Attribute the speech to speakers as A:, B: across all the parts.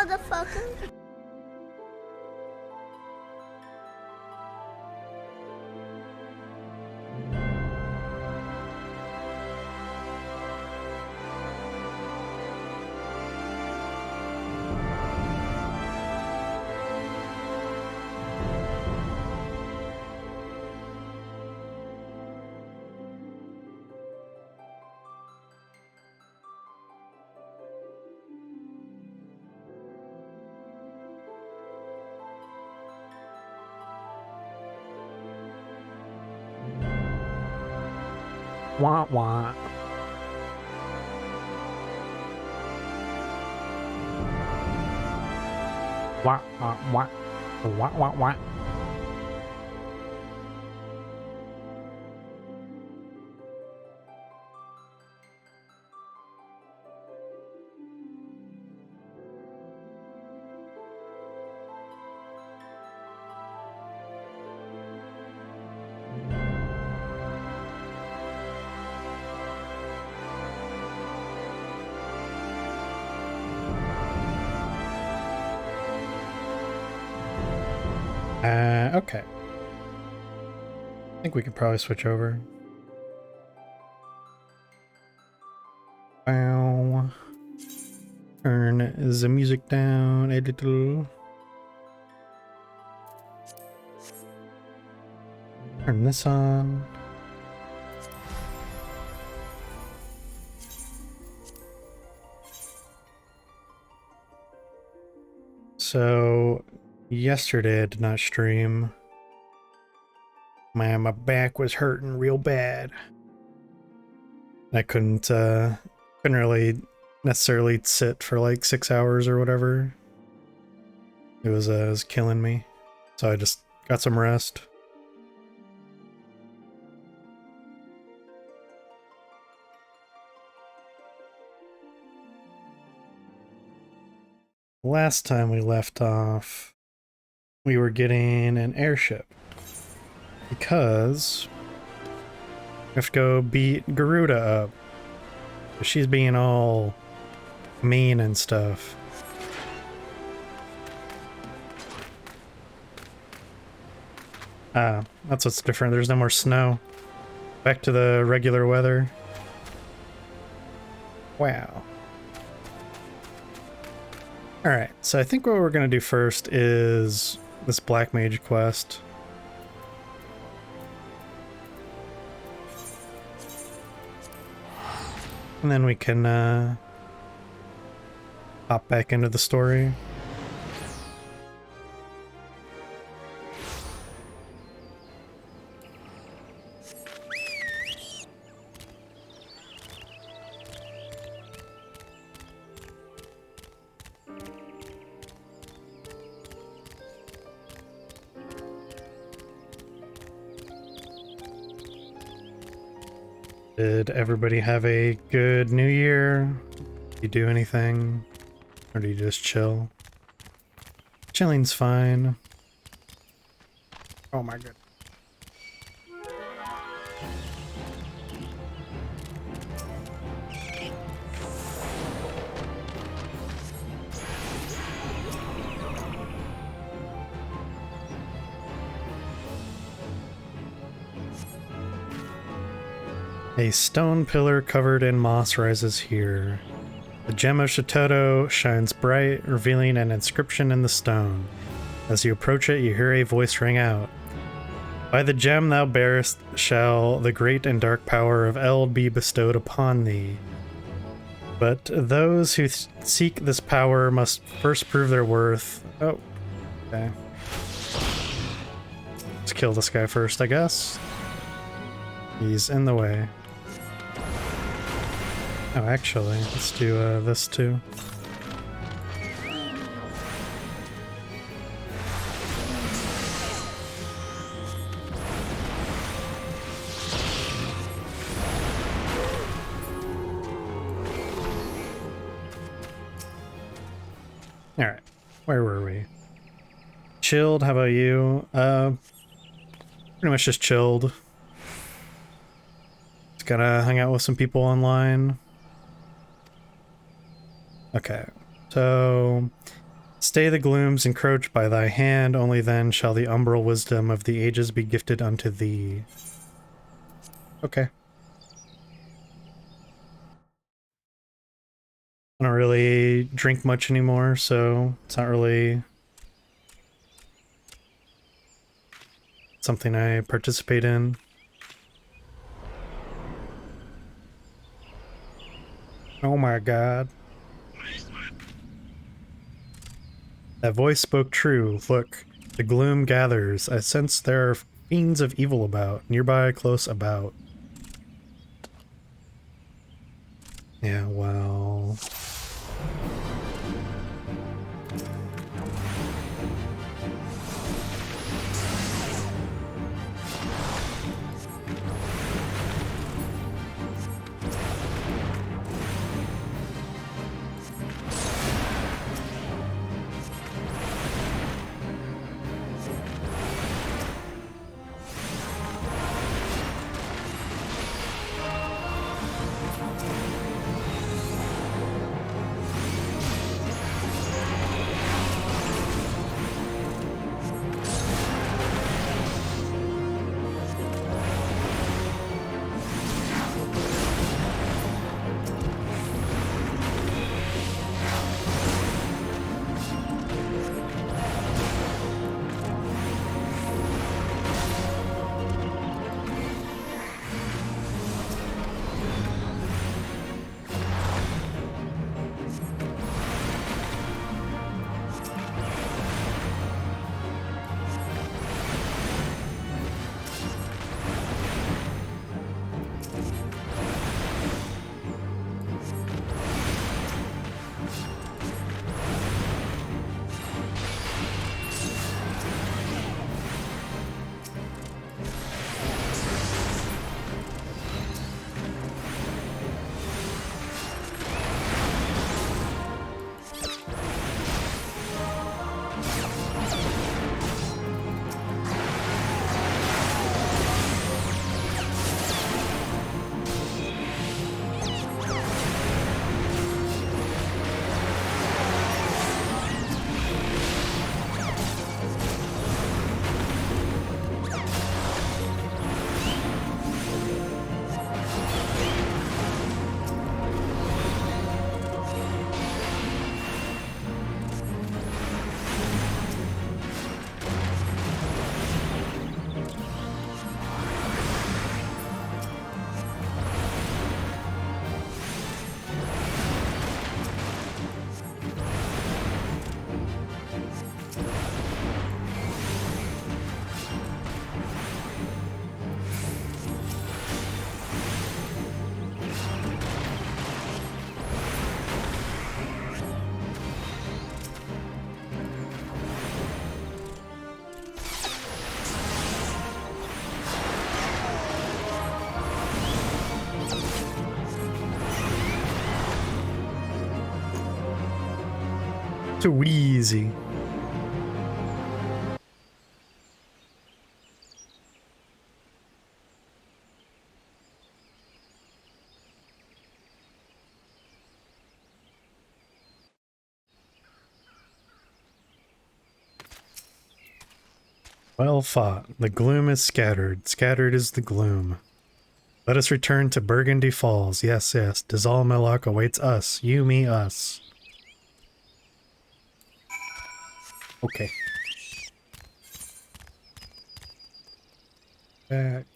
A: motherfucker.
B: Wah wah. Wah wah wah. Wah wah wah. Okay. I think we could probably switch over. Wow. Turn the music down a little. Turn this on. So, yesterday I did not stream. Man, my back was hurting real bad. I couldn't really necessarily sit for like 6 hours or whatever. It was killing me. So I just got some rest. Last time we left off, we were getting an airship. Because we have to go beat Garuda up. She's being all mean and stuff. That's what's different. There's no more snow. Back to the regular weather. Wow. Alright, so I think what we're gonna do first is this Black Mage quest. And then we can hop back into the story. Did everybody have a good New Year? Did you do anything? Or do you just chill? Chilling's fine. Oh my god. A stone pillar covered in moss rises here. The gem of Shitoto shines bright, revealing an inscription in the stone. As you approach it, you hear a voice ring out. By the gem thou bearest shall the great and dark power of Eld be bestowed upon thee. But those who seek this power must first prove their worth. Oh, okay. Let's kill this guy first, I guess. He's in the way. Oh, actually, let's do this too. Alright, where were we? Chilled, how about you? Pretty much just chilled. Just gotta hang out with some people online. Okay, so Stay the glooms encroach by thy hand, only then shall the umbral wisdom of the ages be gifted unto thee. Okay. I don't really drink much anymore, so it's not really something I participate in. Oh my god. That voice spoke true. Look, the gloom gathers. I sense there are fiends of evil about, nearby, close about. Yeah, well... Too easy. Well fought. The gloom is scattered. Scattered is the gloom. Let us return to Burgundy Falls. Yes, yes. Dizal Melok awaits us. You, me, us. Okay. Back.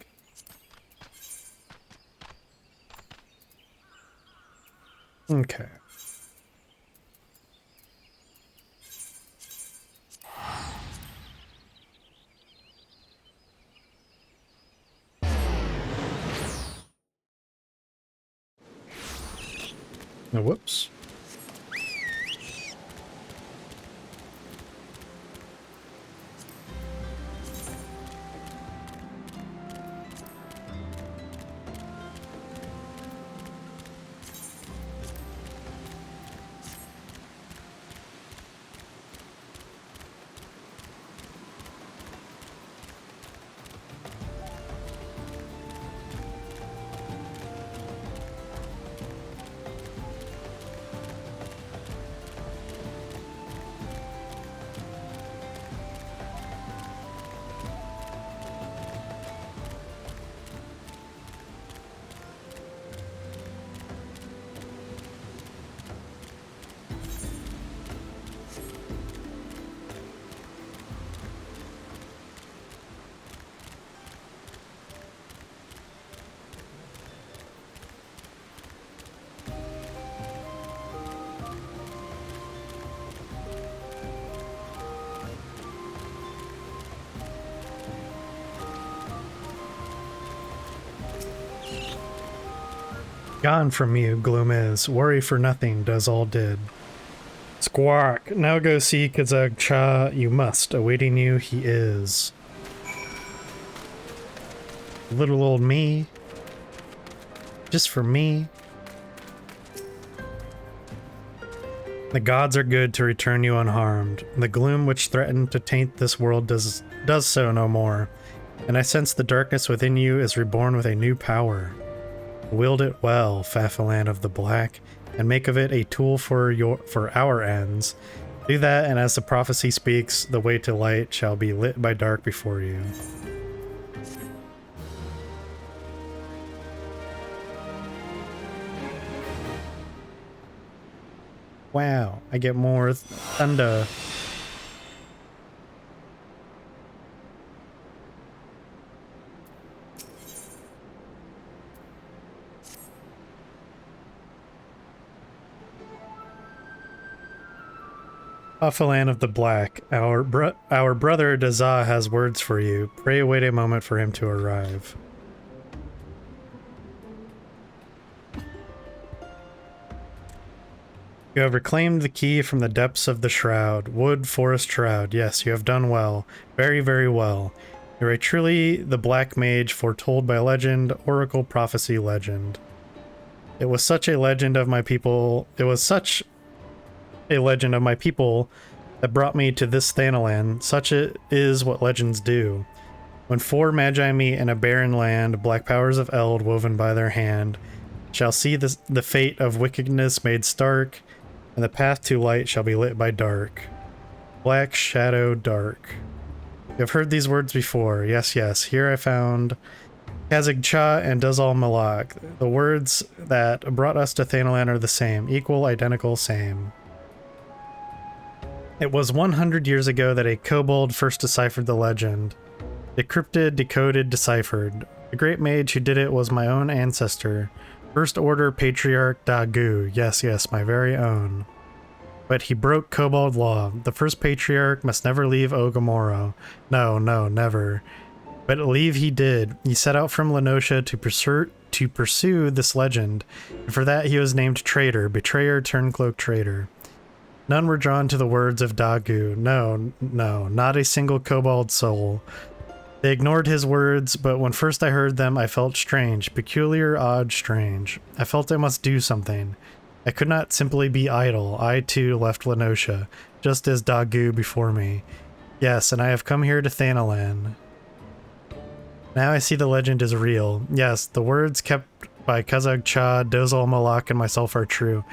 B: Okay. Oh, whoops. Gone from you, gloom is. Worry for nothing, does all did. Squawk! Now go see Kazag Cha, you must. Awaiting you, he is. Little old me. Just for me. The gods are good to return you unharmed. The gloom which threatened to taint this world does so no more. And I sense the darkness within you is reborn with a new power. Wield it well, Fafalan of the Black, and make of it a tool for our ends. Do that, and as the prophecy speaks, the way to light shall be lit by dark before you. Wow, I get more thunder. Fafalan of the Black, our brother Dazah has words for you. Pray wait a moment for him to arrive. You have reclaimed the key from the depths of the shroud. Wood, forest, shroud. Yes, you have done well. Very, very well. You are truly the black mage foretold by legend, oracle, prophecy, legend. It was such a legend of my people. It was such a legend of my people that brought me to this Thanalan. Such it is what legends do. When four magi meet in a barren land, black powers of eld woven by their hand shall see the fate of wickedness made stark, and the path to light shall be lit by dark. Black shadow dark. You have heard these words before. Yes, yes. Here I found Kazag Cha and Dazal Malak. The words that brought us to Thanalan are the same. Equal, identical, same. It was 100 years ago that a kobold first deciphered the legend. Decrypted, decoded, deciphered. The great mage who did it was my own ancestor. First Order Patriarch Dagu, yes, yes, my very own. But he broke Kobold law. The first Patriarch must never leave Ogamoro. No, no, never. But leave he did. He set out from Lenosha to pursue this legend, and for that he was named Traitor, Betrayer, Turncloak, Traitor. None were drawn to the words of Dagu. No, no, not a single Kobold soul. They ignored his words, but when first I heard them, I felt strange. Peculiar, odd, strange. I felt I must do something. I could not simply be idle. I, too, left Lenosha, just as Dagu before me. Yes, and I have come here to Thanalan. Now I see the legend is real. Yes, the words kept by Kazag Cha, Dozal Malak, and myself are true.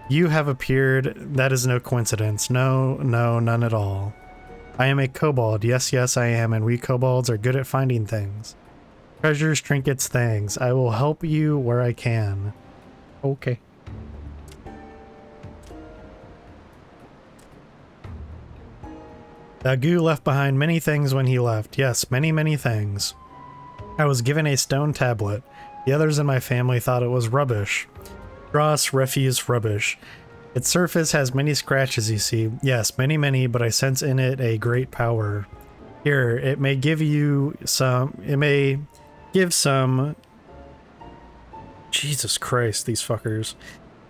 B: You have appeared. That is no coincidence. No, no, none at all. I am a kobold. Yes, yes, I am, and we kobolds are good at finding things. Treasures, trinkets, things. I will help you where I can. Okay. Dagu left behind many things when he left. Yes, many, many things. I was given a stone tablet. The others in my family thought it was rubbish. Dross, refuse, rubbish. Its surface has many scratches, you see. Yes, many, many, but I sense in it a great power. Here, it may give you some... It may give some... Jesus Christ, these fuckers.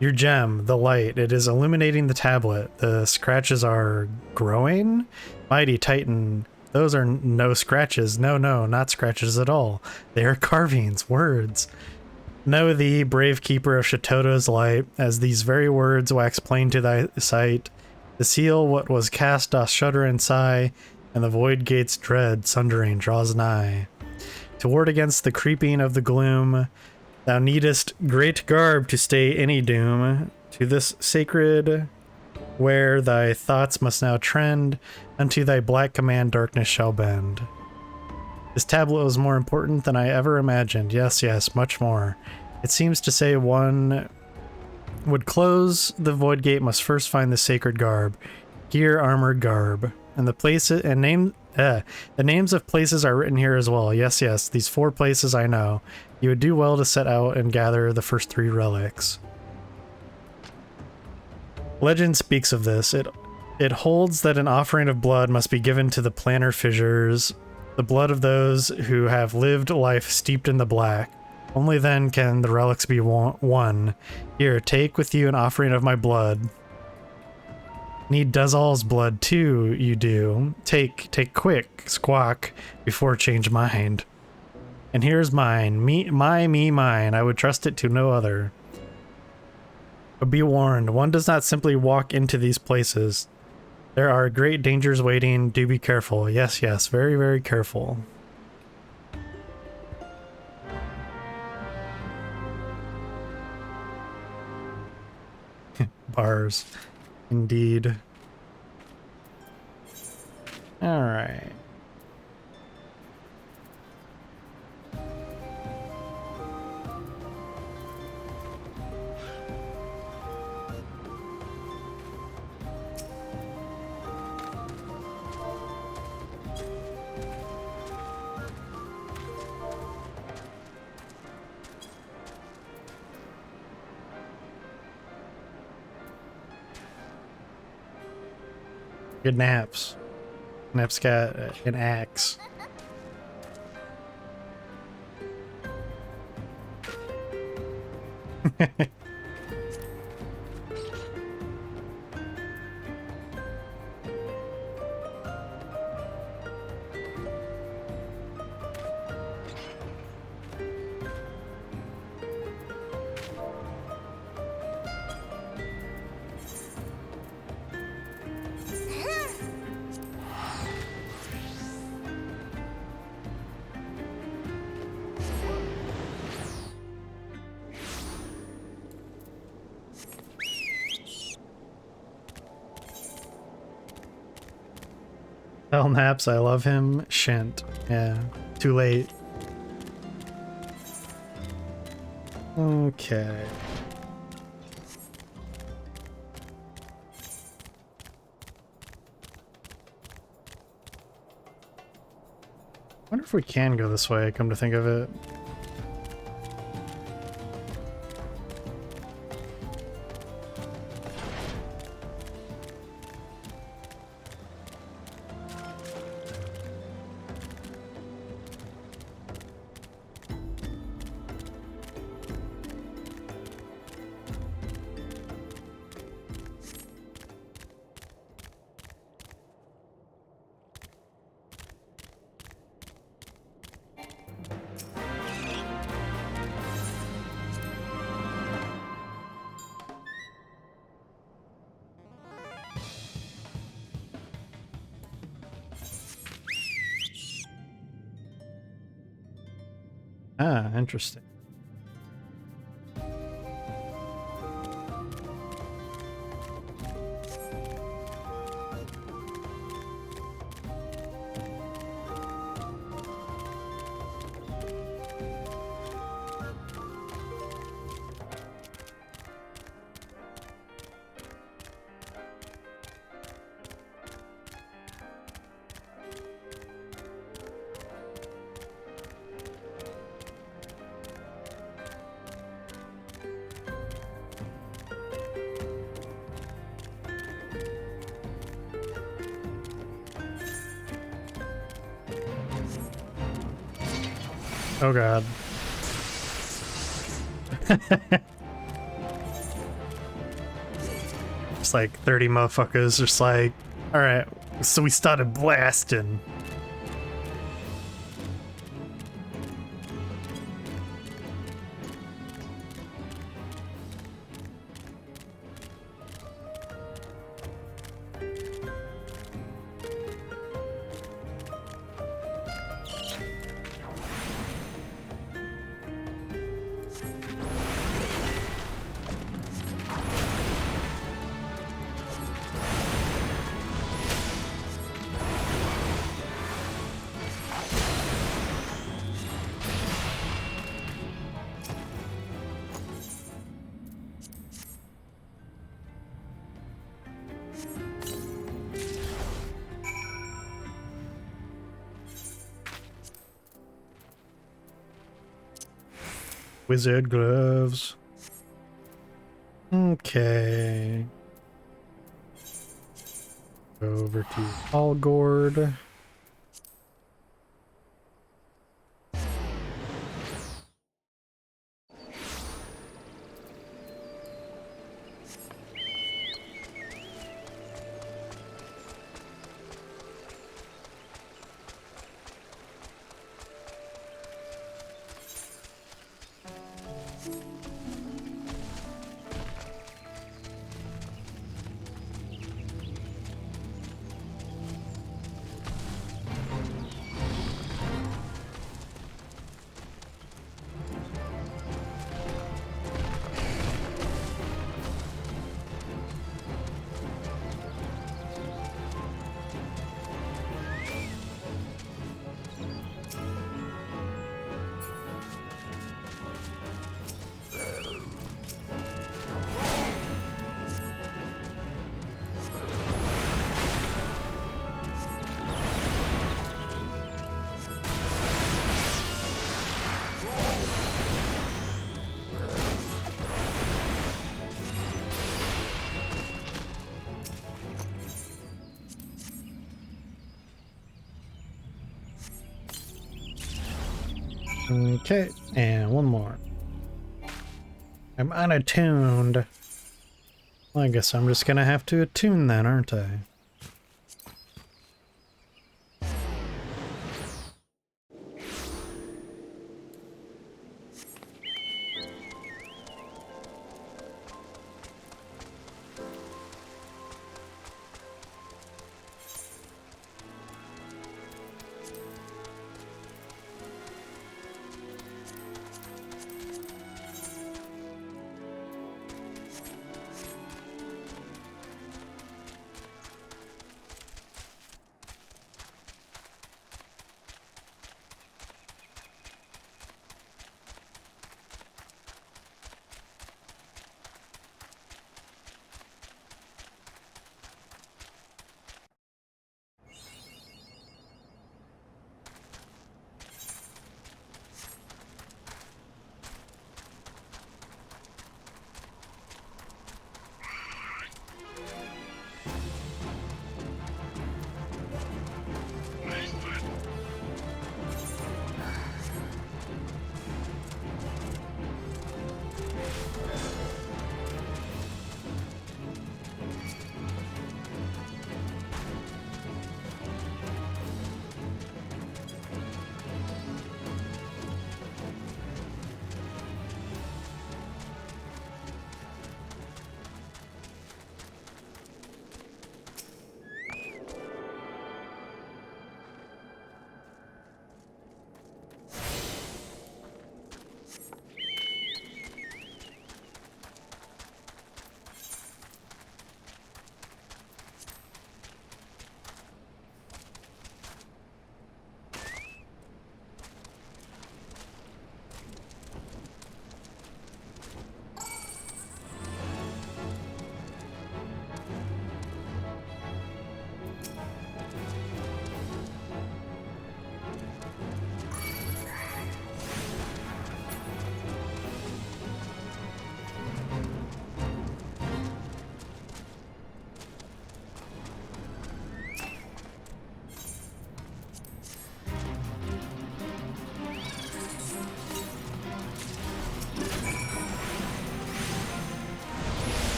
B: Your gem, the light. It is illuminating the tablet. The scratches are growing? Mighty Titan. Those are no scratches. No, no, not scratches at all. They are carvings, words. Know thee, brave keeper of Shatoto's light, as these very words wax plain to thy sight. The seal what was cast doth shudder and sigh, and the Voidgate's dread sundering draws nigh. To ward against the creeping of the gloom, thou needest great garb to stay any doom. To this sacred where thy thoughts must now trend, unto thy black command darkness shall bend. This tablet was more important than I ever imagined. Yes, yes, much more. It seems to say one would close the Voidgate must first find the sacred garb. Gear, armored garb. And the places and the names of places are written here as well. Yes, yes, these 4 places I know. You would do well to set out and gather the first 3 relics. Legend speaks of this. It holds that an offering of blood must be given to the plantar fissures, the blood of those who have lived life steeped in the black. Only then can the relics be won. Here, take with you an offering of my blood. Need Dezal's blood too, you do. Take quick, Squawk, before change mind. And here's mine. Mine. I would trust it to no other. But be warned, one does not simply walk into these places. There are great dangers waiting. Do be careful. Yes, very, very careful. Bars. Indeed. Alright. Good naps. Naps got an axe. Tell Naps I love him. Shint. Yeah. Too late. Okay. Wonder if we can go this way, come to think of it. Ah, interesting. Oh god. Just like 30 motherfuckers just like, alright, so we started blasting. Wizard gloves. Okay. Go over to Allgord. Okay, and one more. I'm unattuned. Well, I guess I'm just gonna have to attune then, aren't I?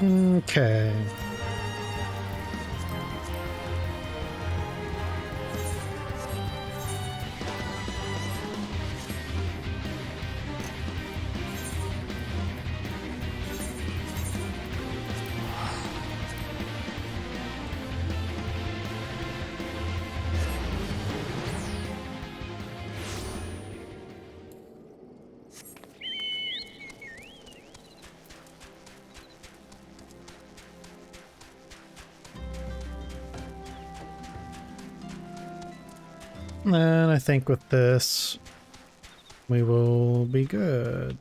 B: Okay. And I think with this, we will be good.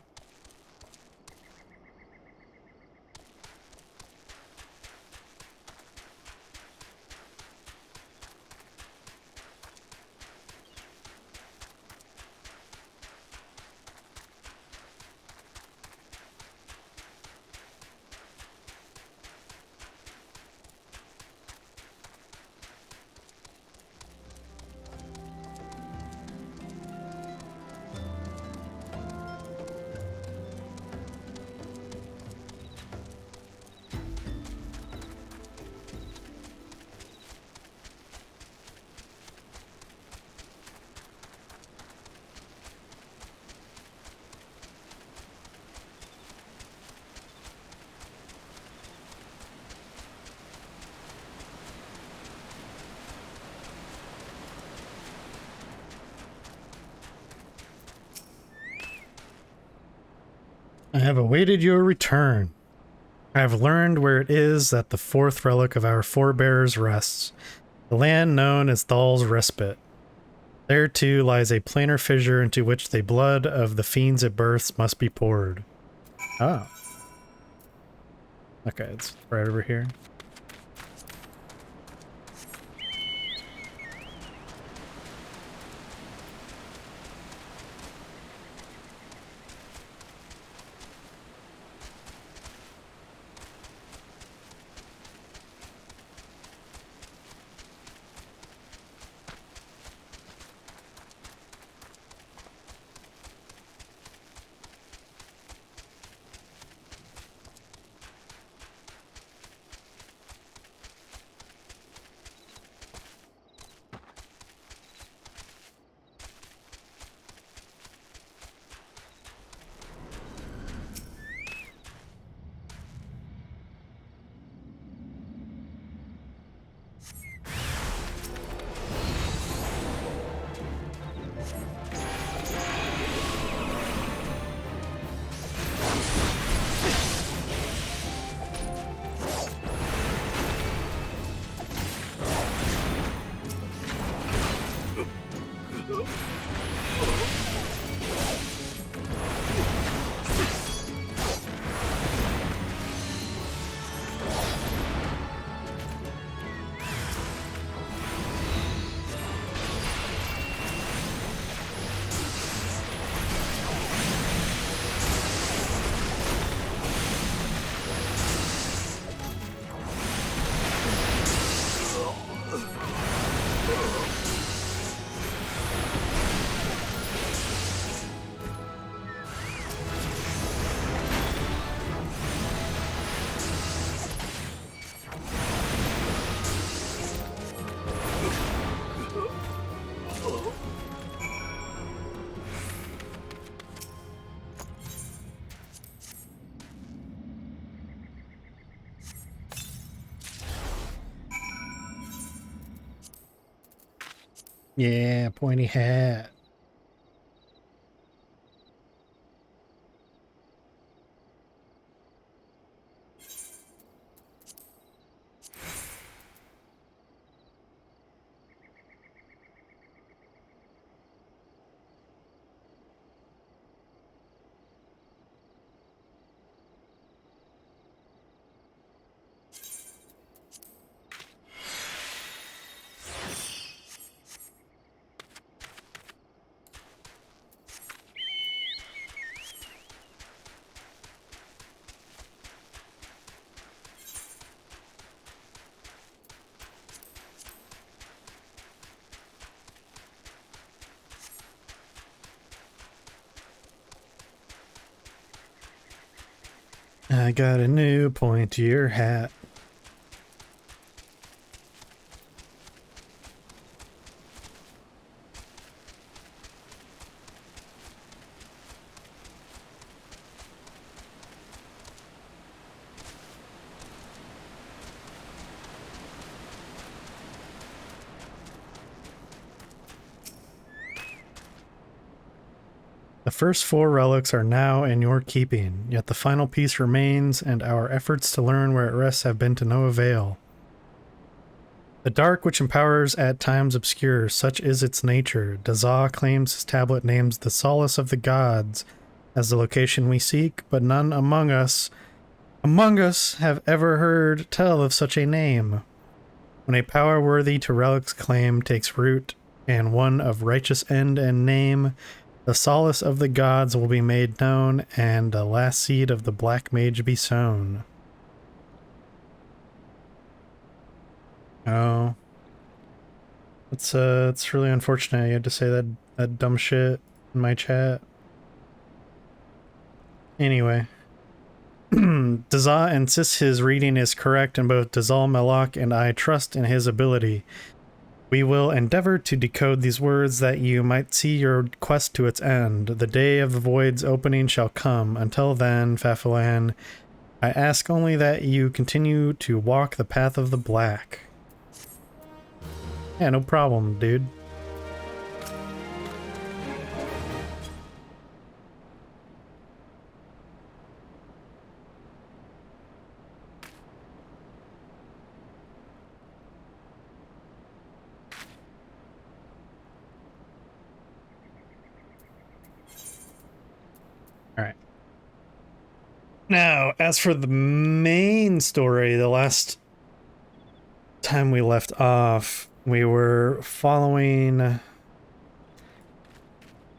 B: I have awaited your return. I have learned where it is that the fourth relic of our forebears rests, the land known as Thal's Respite. There too lies a planar fissure into which the blood of the fiends it births must be poured. Oh. Okay, it's right over here. Yeah, pointy hat. I got a new pointier hat. The first 4 relics are now in your keeping, yet the final piece remains, and our efforts to learn where it rests have been to no avail. The dark which empowers at times obscures, such is its nature. Dazah claims his tablet names the solace of the gods as the location we seek, but none among us have ever heard tell of such a name. When a power worthy to relic's claim takes root, and one of righteous end and name, the solace of the gods will be made known, and the last seed of the black mage be sown. Oh. It's really unfortunate you had to say that dumb shit in my chat. Anyway. Dazah insists his reading is correct, and both Dazal Malak and I trust in his ability. We will endeavor to decode these words that you might see your quest to its end. The day of the void's opening shall come. Until then, Fafalan, I ask only that you continue to walk the path of the black. Yeah, no problem, dude. Alright. Now, as for the main story, the last time we left off, we were following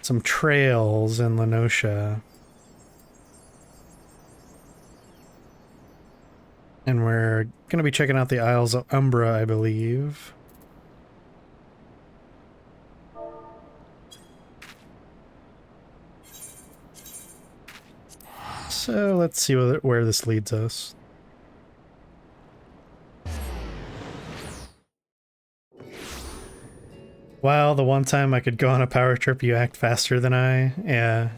B: some trails in Lenosha. And we're going to be checking out the Isles of Umbra, I believe. So let's see where this leads us. Wow, the one time I could go on a power trip, you act faster than I. Yeah.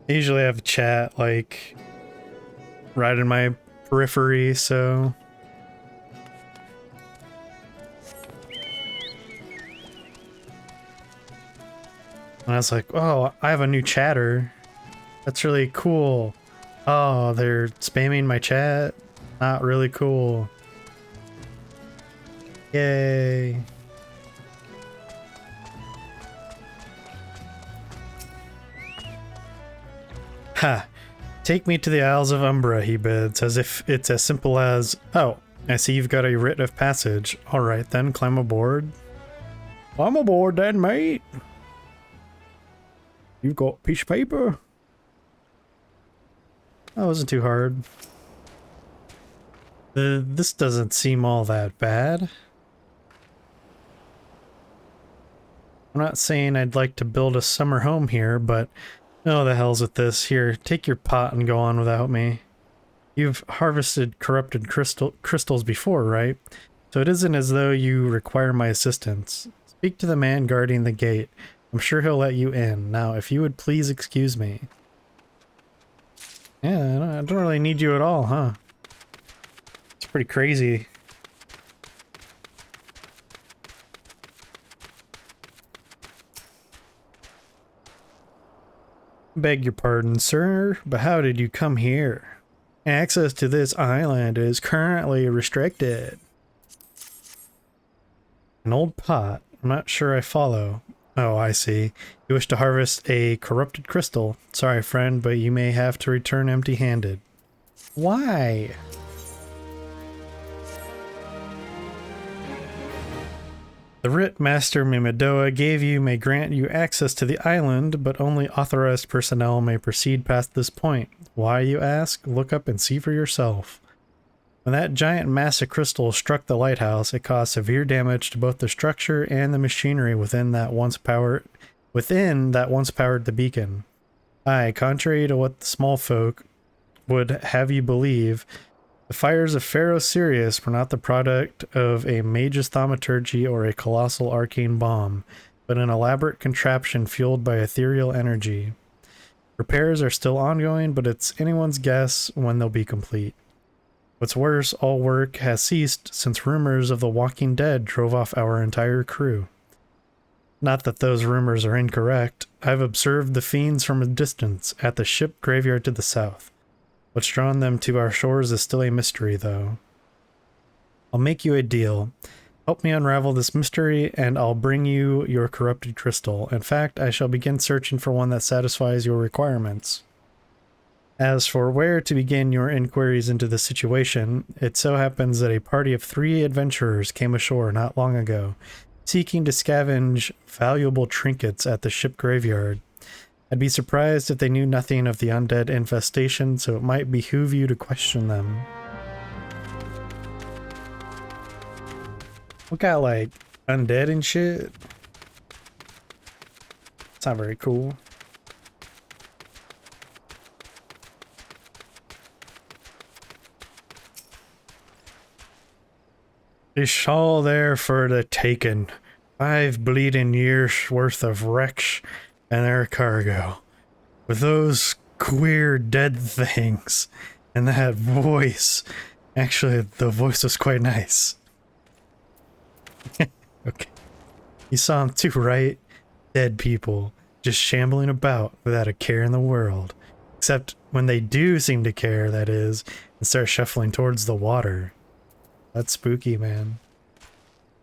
B: I usually have a chat, like, right in my periphery, so... And I was like, oh, I have a new chatter. That's really cool. Oh, they're spamming my chat? Not really cool. Yay. Ha! Take me to the Isles of Umbra, he bids, as if it's as simple as, oh, I see you've got a writ of passage. Alright then, climb aboard. I'm aboard then, mate. You've got a piece of paper. That wasn't too hard. This doesn't seem all that bad. I'm not saying I'd like to build a summer home here, but oh, the hell's with this. Here, take your pot and go on without me. You've harvested corrupted crystals before, right? So it isn't as though you require my assistance. Speak to the man guarding the gate. I'm sure he'll let you in. Now, if you would please excuse me. Yeah, I don't really need you at all, huh? It's pretty crazy. Beg your pardon, sir, but how did you come here? Access to this island is currently restricted. An old pot. I'm not sure I follow. Oh, I see. You wish to harvest a corrupted crystal. Sorry, friend, but you may have to return empty-handed. Why? The writ Master Mimidoa gave you may grant you access to the island, but only authorized personnel may proceed past this point. Why, you ask? Look up and see for yourself. When that giant mass of crystal struck the lighthouse, it caused severe damage to both the structure and the machinery within that once powered the beacon. Aye, contrary to what the small folk would have you believe, the fires of Pharaoh Sirius were not the product of a mage's thaumaturgy or a colossal arcane bomb, but an elaborate contraption fueled by ethereal energy. Repairs are still ongoing, but it's anyone's guess when they'll be complete. What's worse, all work has ceased since rumors of the Walking Dead drove off our entire crew. Not that those rumors are incorrect. I've observed the fiends from a distance at the ship graveyard to the south. What's drawn them to our shores is still a mystery, though. I'll make you a deal. Help me unravel this mystery, and I'll bring you your corrupted crystal. In fact, I shall begin searching for one that satisfies your requirements. As for where to begin your inquiries into the situation, it so happens that a party of 3 adventurers came ashore not long ago, seeking to scavenge valuable trinkets at the ship graveyard. I'd be surprised if they knew nothing of the undead infestation, so it might behoove you to question them. We got, like, undead and shit. It's not very cool. It's all there for the taking. 5 bleeding years worth of wrecks and their cargo. With those queer dead things and that voice. Actually, the voice was quite nice. Okay. You saw them too, right? Dead people just shambling about without a care in the world. Except when they do seem to care, that is, and start shuffling towards the water. That's spooky, man.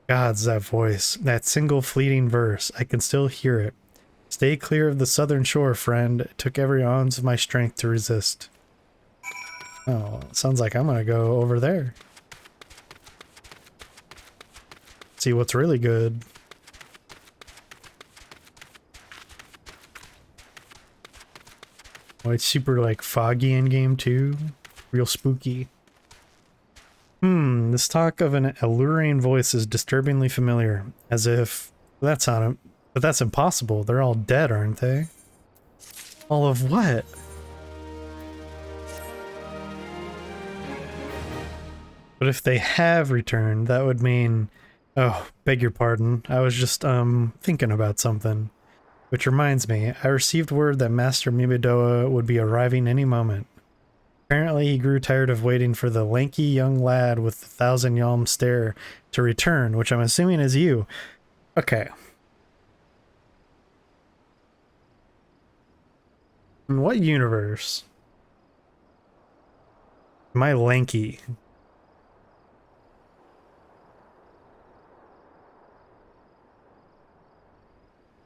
B: Gods, that voice. That single fleeting verse. I can still hear it. Stay clear of the southern shore, friend. It took every ounce of my strength to resist. Oh, sounds like I'm gonna go over there. See what's really good. Oh, it's super like foggy in game too. Real spooky. This talk of an alluring voice is disturbingly familiar. As if that's not a, but that's impossible. They're all dead, aren't they? All of what? But if they have returned, that would mean... Oh, beg your pardon. I was just, thinking about something. Which reminds me, I received word that Master Mibidoa would be arriving any moment. Apparently he grew tired of waiting for the lanky young lad with the 1,000-yalm stare to return, which I'm assuming is you. Okay. In what universe am I lanky?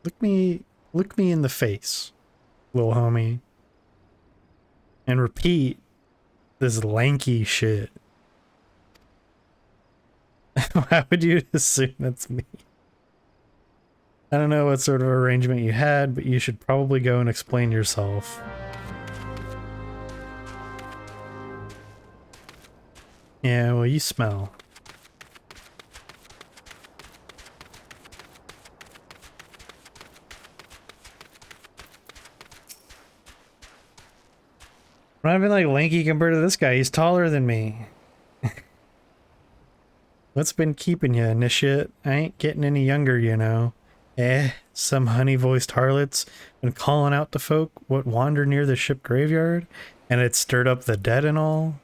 B: Look me in the face, little homie, and repeat this lanky shit. Why would you assume that's me? I don't know what sort of arrangement you had, but you should probably go and explain yourself. Yeah, well, you smell. I'm not even like lanky compared to this guy. He's taller than me. What's been keeping you in this shit? I ain't getting any younger, you know. Some honey-voiced harlots been calling out to folk what wander near the ship graveyard, and it stirred up the dead and all?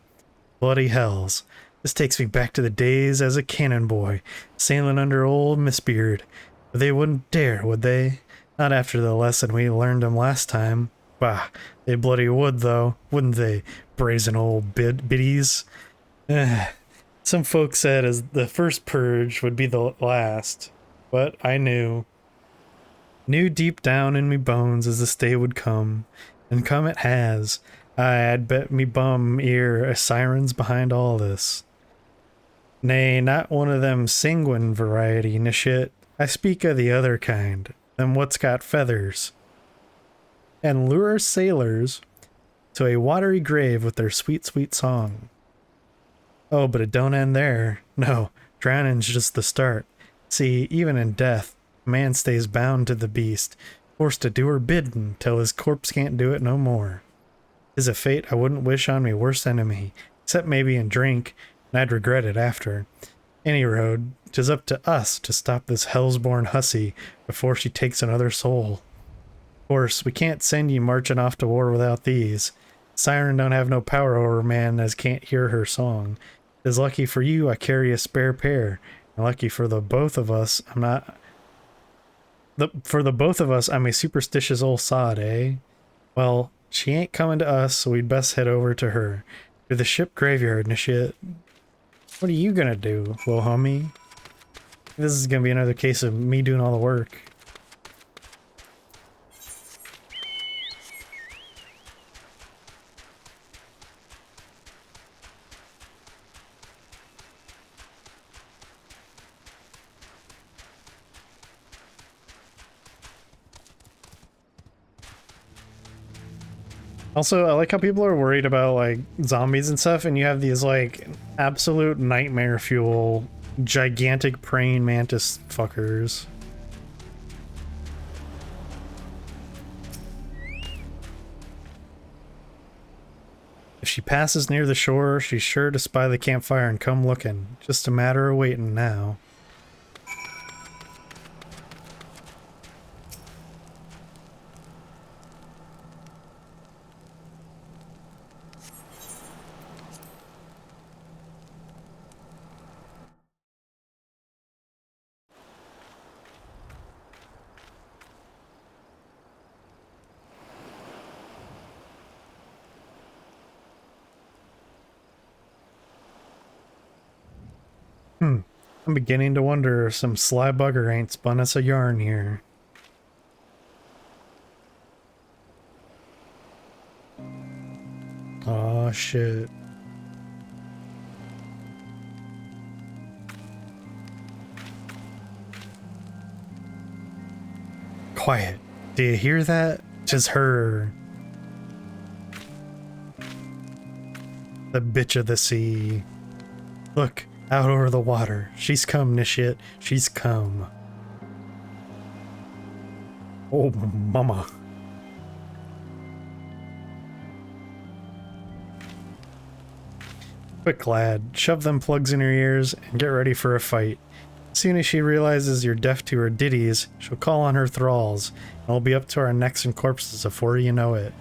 B: Bloody hells. This takes me back to the days as a cannon boy, sailing under old Miss Beard. But they wouldn't dare, would they? Not after the lesson we learned 'em last time. Bah, they bloody would, though, wouldn't they? Brazen old biddies. Some folks said as the first purge would be the last, but I knew deep down in me bones as this day would come, and come it has. I'd bet me bum ear a siren's behind all this. Nay, not one of them sanguine variety, nishit. I speak of the other kind, them what's got feathers, and lure sailors to a watery grave with their sweet, sweet song. Oh, but it don't end there. No, drowning's just the start. See, even in death, man stays bound to the beast, forced to do her bidding till his corpse can't do it no more. 'Tis a fate I wouldn't wish on me worst enemy, except maybe in drink, and I'd regret it after. Any road, 'tis up to us to stop this hell's-born hussy before she takes another soul. Of course, we can't send ye marching off to war without these. Siren don't have no power over a man as can't hear her song. 'Tis lucky for you I carry a spare pair, and lucky for the both of us I'm not... For the both of us I'm a superstitious old sod, eh? Well, she ain't coming to us, so we'd best head over to her. To the ship graveyard and shit. What are you gonna do, little homie? This is gonna be another case of me doing all the work. Also, I like how people are worried about, like, zombies and stuff, and you have these, like, absolute nightmare fuel, gigantic praying mantis fuckers. If she passes near the shore, she's sure to spy the campfire and come looking. Just a matter of waiting now. I'm beginning to wonder if some sly bugger ain't spun us a yarn here. Oh shit. Quiet. Do you hear that? Just her. The bitch of the sea. Look, out over the water. She's come, Nishit. She's come. Oh, mama. Quick, lad. Shove them plugs in her ears and get ready for a fight. As soon as she realizes you're deaf to her ditties, she'll call on her thralls, and we'll be up to our necks in corpses before you know it.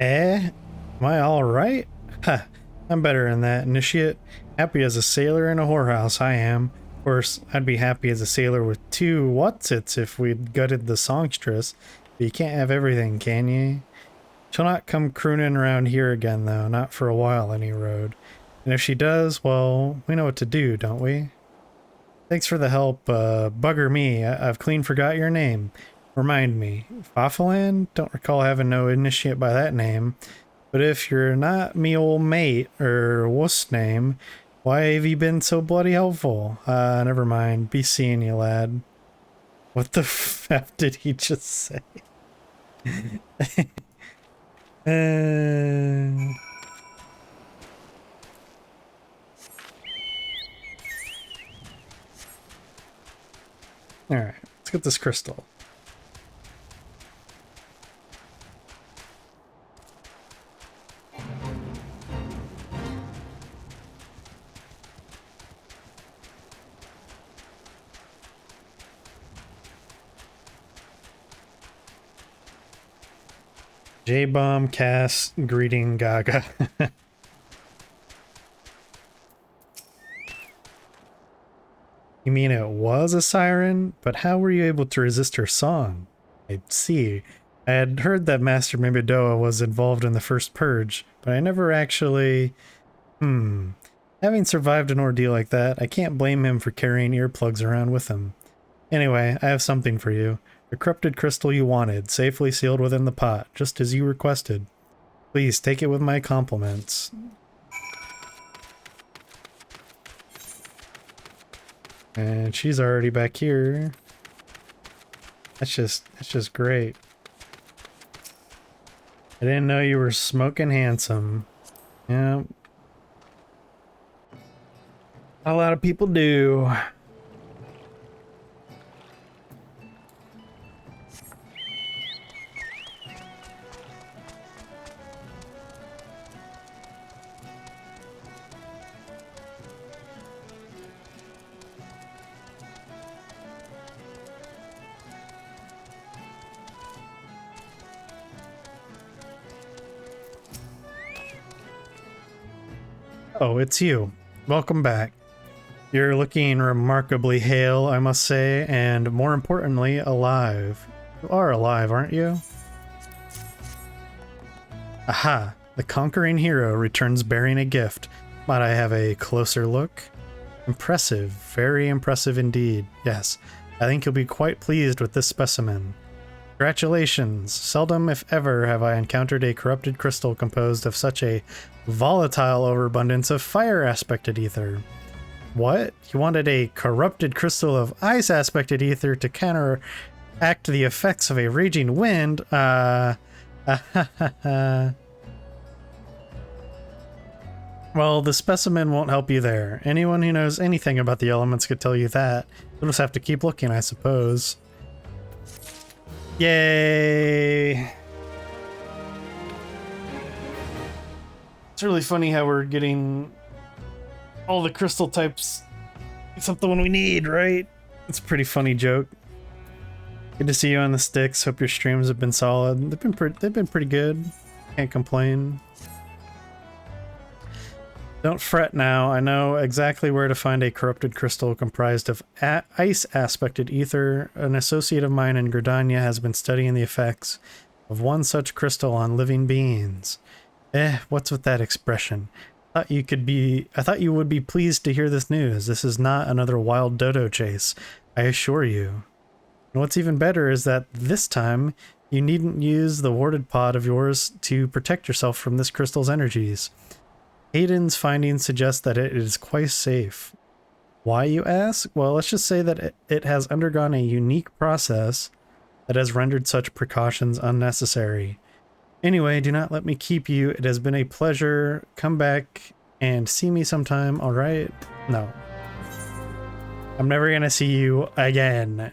B: Eh? Am I alright? Huh, I'm better than that, initiate. Happy as a sailor in a whorehouse, I am. Of course, I'd be happy as a sailor with two what's-its if we'd gutted the songstress, but you can't have everything, can you? She'll not come crooning around here again, though, not for a while, any road. And if she does, well, we know what to do, don't we? Thanks for the help, bugger me, I've clean forgot your name. Remind me, Fafalan? Don't recall having no initiate by that name. But if you're not me old mate, or what's name, why have you been so bloody helpful? Never mind, be seeing you, lad. What the f did he just say? Alright, let's get this crystal. J-Bomb cast greeting Gaga. You mean it was a siren? But how were you able to resist her song? I see. I had heard that Master Mibidoa was involved in the first purge, but I never actually... Having survived an ordeal like that, I can't blame him for carrying earplugs around with him. Anyway, I have something for you. The corrupted crystal you wanted, safely sealed within the pot, just as you requested. Please take it with my compliments. And she's already back here. That's just great. I didn't know you were smoking handsome. Yeah. A lot of people do. Oh, it's you. Welcome back. You're looking remarkably hale, I must say, and more importantly, alive. You are alive, aren't you? Aha! The conquering hero returns bearing a gift. Might I have a closer look? Impressive. Very impressive indeed. Yes, I think you'll be quite pleased with this specimen. Congratulations! Seldom, if ever, have I encountered a corrupted crystal composed of such a volatile overabundance of fire-aspected ether. What? You wanted a corrupted crystal of ice-aspected ether to counteract the effects of a raging wind? Well, the specimen won't help you there. Anyone who knows anything about the elements could tell you that. You'll just have to keep looking, I suppose. Yay! It's really funny how we're getting all the crystal types except the one we need, right? It's a pretty funny joke. Good to see you on the sticks. Hope your streams have been solid. They've been pretty good. Can't complain. Don't fret now. I know exactly where to find a corrupted crystal comprised of ice-aspected ether. An associate of mine in Gridania has been studying the effects of one such crystal on living beings. What's with that expression? I thought you would be pleased to hear this news. This is not another wild dodo chase, I assure you. And what's even better is that this time, you needn't use the warded pod of yours to protect yourself from this crystal's energies. Hayden's findings suggest that it is quite safe. Why, you ask? Well, let's just say that it has undergone a unique process that has rendered such precautions unnecessary. Anyway, do not let me keep you. It has been a pleasure. Come back and see me sometime, alright? No. I'm never gonna see you again.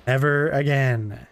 B: Never again.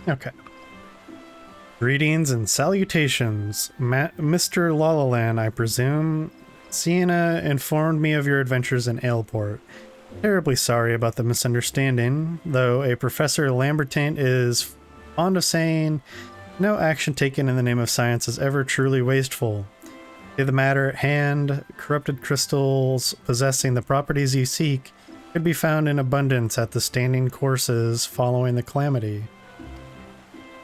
B: Okay. Greetings and salutations, Mr. Lalalan, I presume. Sienna informed me of your adventures in Aleport. Terribly sorry about the misunderstanding, though a Professor Lambertain is fond of saying, no action taken in the name of science is ever truly wasteful. To the matter at hand, corrupted crystals possessing the properties you seek could be found in abundance at the standing courses following the calamity.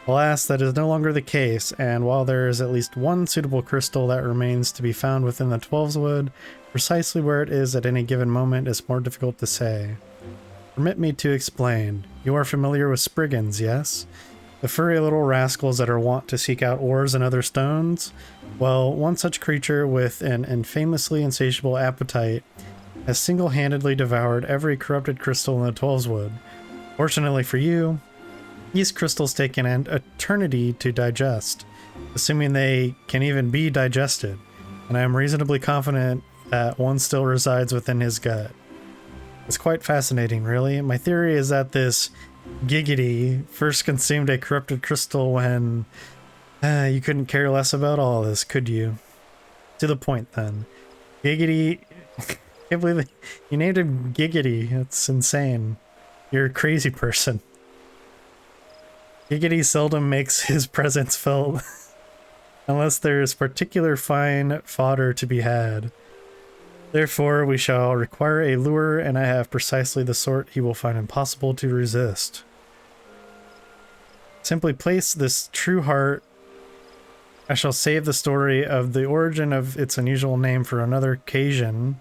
B: Alas, that is no longer the case, and while there is at least one suitable crystal that remains to be found within the Twelveswood, precisely where it is at any given moment is more difficult to say. Permit me to explain. You are familiar with Spriggans, yes? The furry little rascals that are wont to seek out ores and other stones? Well, one such creature with an infamously insatiable appetite has single-handedly devoured every corrupted crystal in the Tollswood. Fortunately for you, these crystals take an eternity to digest, assuming they can even be digested, and I am reasonably confident that one still resides within his gut. It's quite fascinating, really. My theory is that this Giggity first consumed a corrupted crystal when you couldn't care less about all this, could you? To the point, then. Giggity... I can't believe it. You named him Giggity. It's insane. You're a crazy person. Giggity seldom makes his presence felt unless there is particular fine fodder to be had. Therefore, we shall require a lure, and I have precisely the sort he will find impossible to resist. Simply place this true heart. I shall save the story of the origin of its unusual name for another occasion.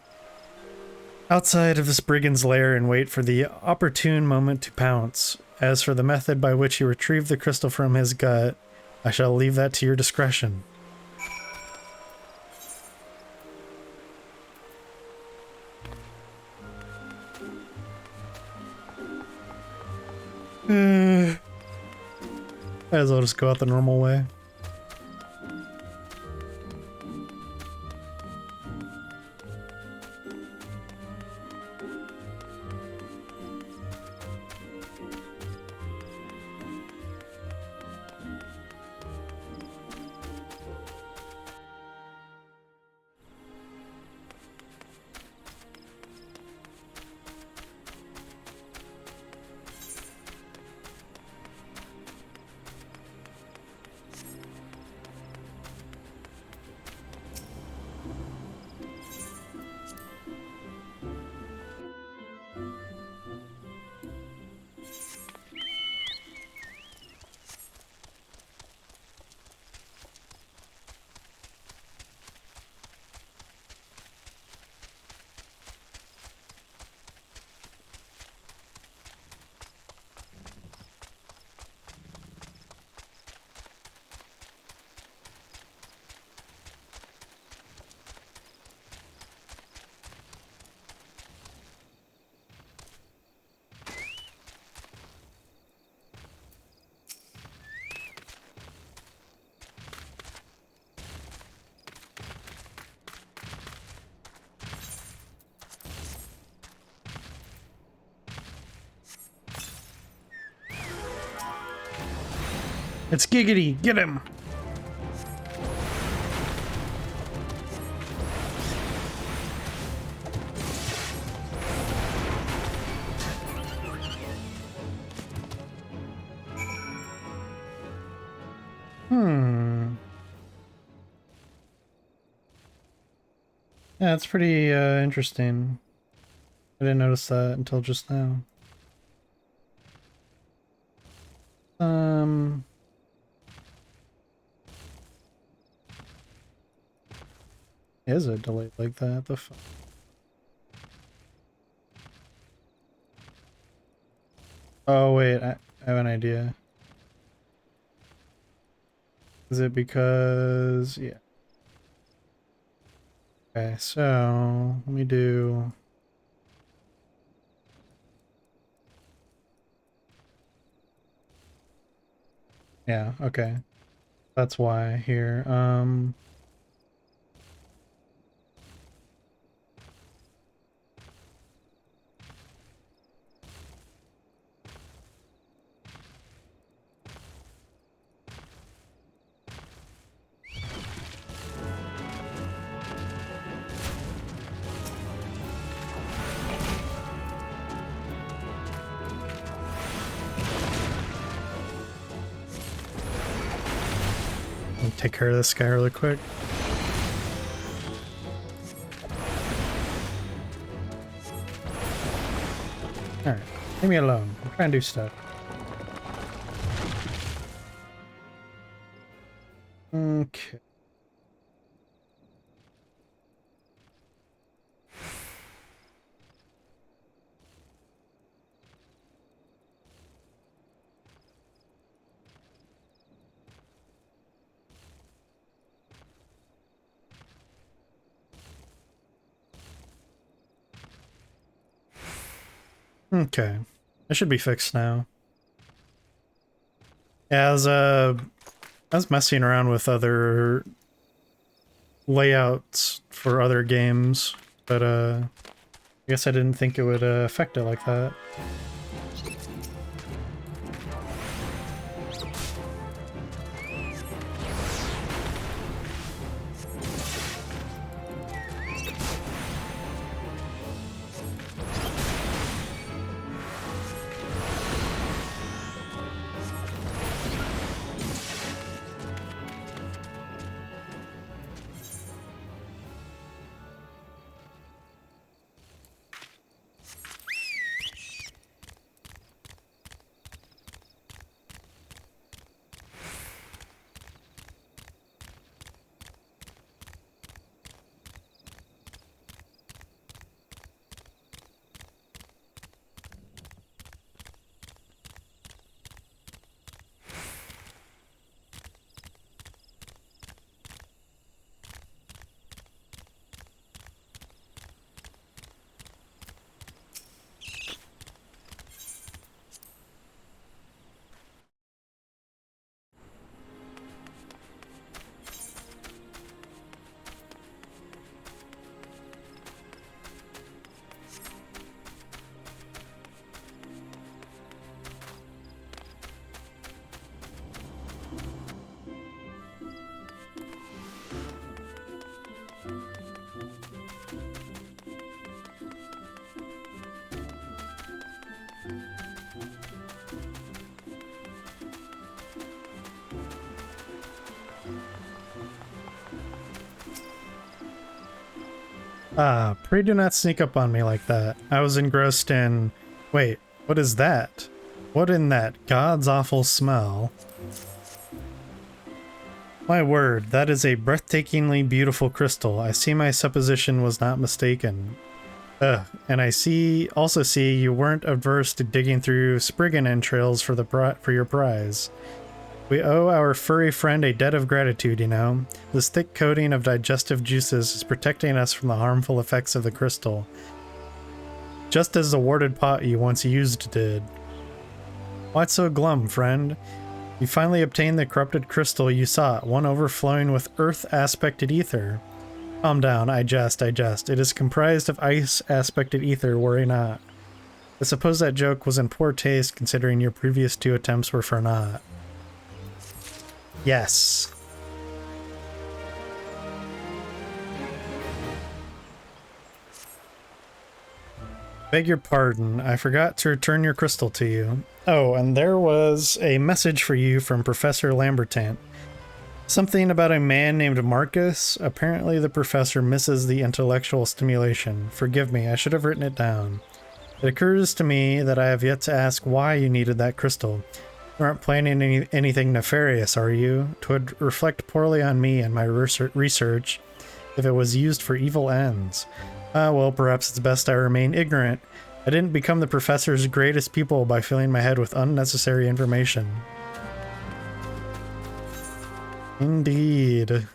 B: Outside of this brigand's lair and wait for the opportune moment to pounce. As for the method by which he retrieved the crystal from his gut, I shall leave that to your discretion. Might as well just go out the normal way. It's Giggity! Get him! Yeah, that's pretty interesting. I didn't notice that until just now. Is it delayed like that? The fuck? Oh wait, I have an idea. Is it because... yeah. Okay, so let me do... yeah, okay. That's why here. Take care of this guy really quick. Alright, leave me alone. I'm trying to do stuff. Okay. Okay. It should be fixed now. Yeah, I was messing around with other layouts for other games, but I guess I didn't think it would affect it like that. Ah, pray do not sneak up on me like that. I was engrossed in... Wait, what is that? What in that god's awful smell? My word, that is a breathtakingly beautiful crystal. I see my supposition was not mistaken. Ugh, and I also see you weren't averse to digging through Spriggan entrails for your prize. We owe our furry friend a debt of gratitude, you know. This thick coating of digestive juices is protecting us from the harmful effects of the crystal, just as the warded pot you once used did. Why so glum, friend? You finally obtained the corrupted crystal you sought, one overflowing with earth-aspected ether. Calm down, I jest. It is comprised of ice-aspected ether, worry not. I suppose that joke was in poor taste, considering your previous 2 attempts were for naught. Yes. Beg your pardon, I forgot to return your crystal to you. Oh, and there was a message for you from Professor Lambertant. Something about a man named Marcus. Apparently the professor misses the intellectual stimulation. Forgive me, I should have written it down. It occurs to me that I have yet to ask why you needed that crystal. You aren't planning anything nefarious, are you? 'Twould reflect poorly on me and my research if it was used for evil ends. Well, perhaps it's best I remain ignorant. I didn't become the professor's greatest pupil by filling my head with unnecessary information. Indeed.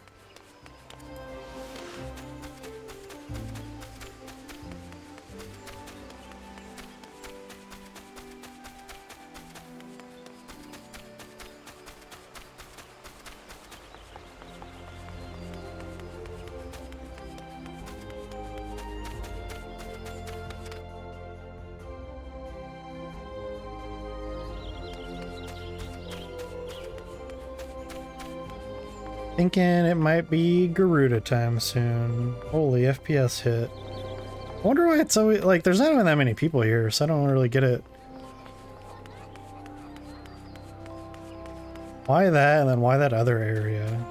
B: Thinking it might be Garuda time soon. Holy FPS hit. I wonder why it's always like there's not even that many people here, so I don't really get it. Why that and then why that other area?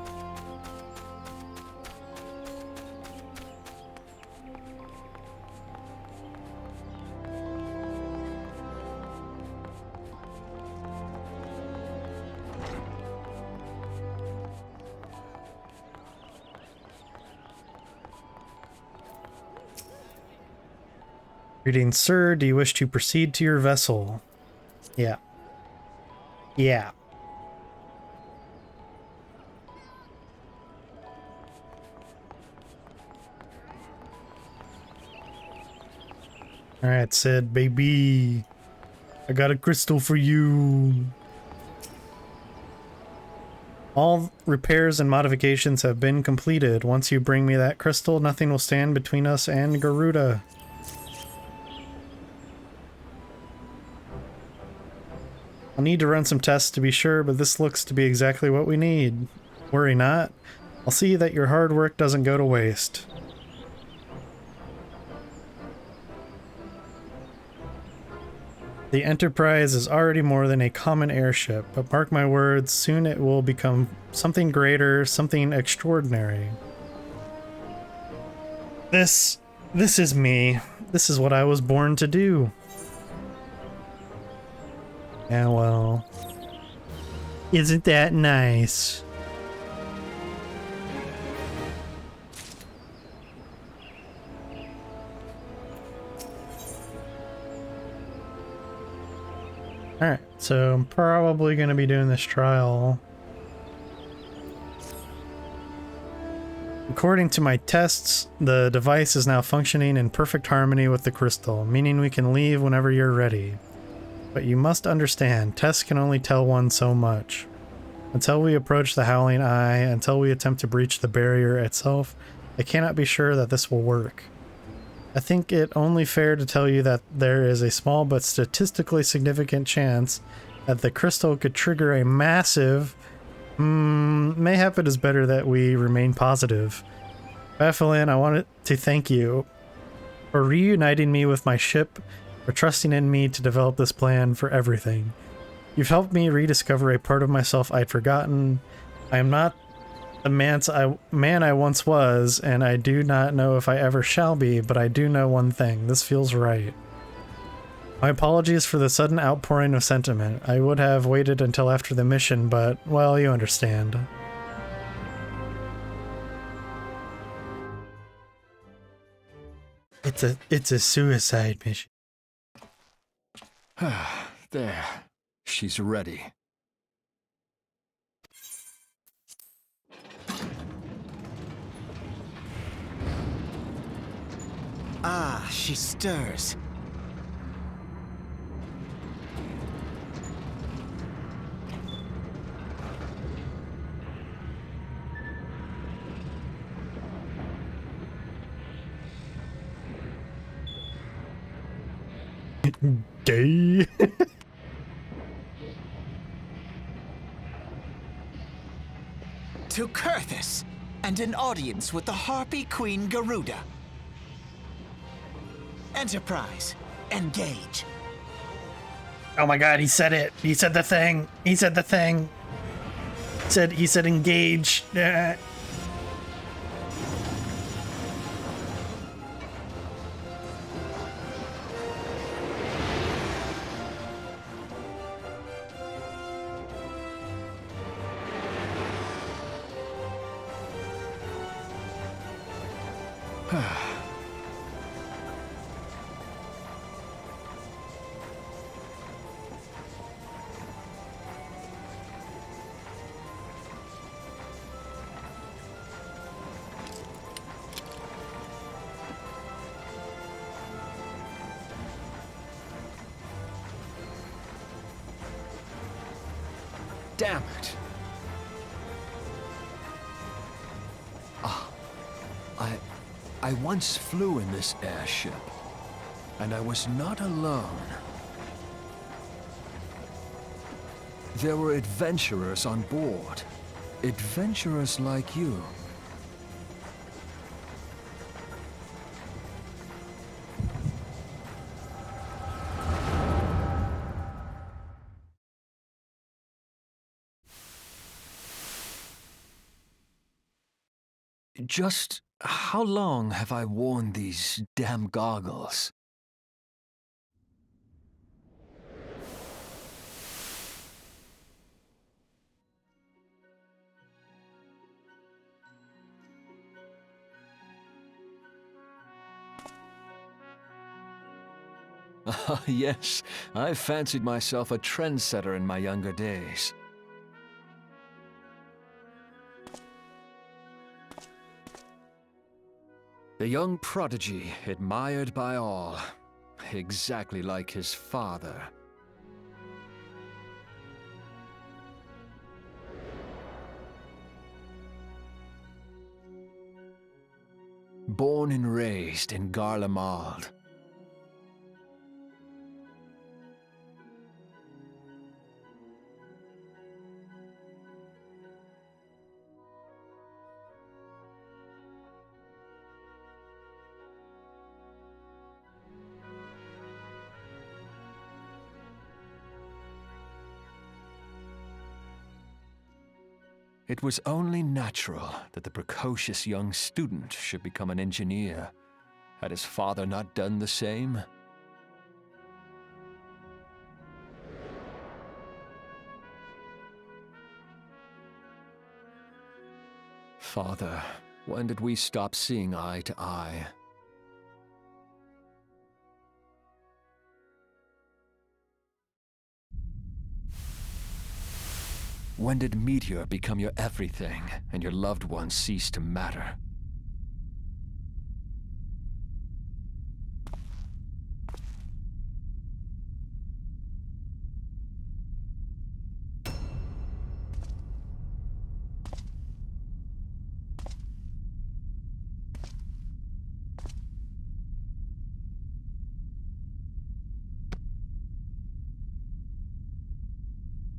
B: Greetings, sir. Do you wish to proceed to your vessel? Yeah. Yeah. Alright, Sid, baby. I got a crystal for you. All repairs and modifications have been completed. Once you bring me that crystal, nothing will stand between us and Garuda. I'll need to run some tests to be sure, but this looks to be exactly what we need. Worry not. I'll see that your hard work doesn't go to waste. The Enterprise is already more than a common airship, but mark my words, soon it will become something greater, something extraordinary. This is me. This is what I was born to do. Yeah, well, isn't that nice? Alright, so I'm probably going to be doing this trial. According to my tests, the device is now functioning in perfect harmony with the crystal, meaning we can leave whenever you're ready. But you must understand, tests can only tell one so much. Until we approach the Howling Eye, until we attempt to breach the barrier itself, I cannot be sure that this will work. I think it only fair to tell you that there is a small but statistically significant chance that the crystal could trigger a massive... mayhap it is better that we remain positive. Bethlehem, I wanted to thank you for reuniting me with my ship, for trusting in me to develop this plan for everything. You've helped me rediscover a part of myself I'd forgotten. I am not the man I once was, and I do not know if I ever shall be, but I do know one thing. This feels right. My apologies for the sudden outpouring of sentiment. I would have waited until after the mission, but, well, you understand. It's a suicide mission.
A: There. She's ready.
C: Ah, she stirs.
B: Gay.
C: To Kurthus, and an audience with the Harpy Queen Garuda. Enterprise, engage.
B: Oh my god, he said it. He said the thing. He said the thing. He said engage.
A: Damn it. I once flew in this airship, and I was not alone. There were adventurers on board. Adventurers like you. Just how long have I worn these damn goggles? Ah, yes, I fancied myself a trendsetter in my younger days. The young prodigy, admired by all. exactly like his father. Born and raised in Garlemald. It was only natural that the precocious young student should become an engineer. Had his father not done the same? Father, when did we stop seeing eye to eye? When did Meteor become your everything and your loved ones cease to matter?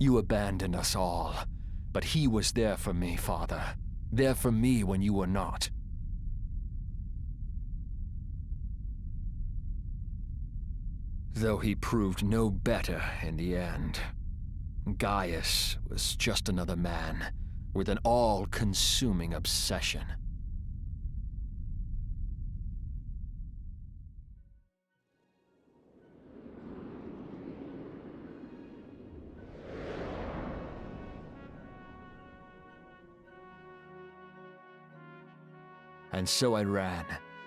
A: You abandoned us all, but he was there for me, Father. There for me when you were not. Though he proved no better in the end. Gaius was just another man, with an all-consuming obsession. And so I ran,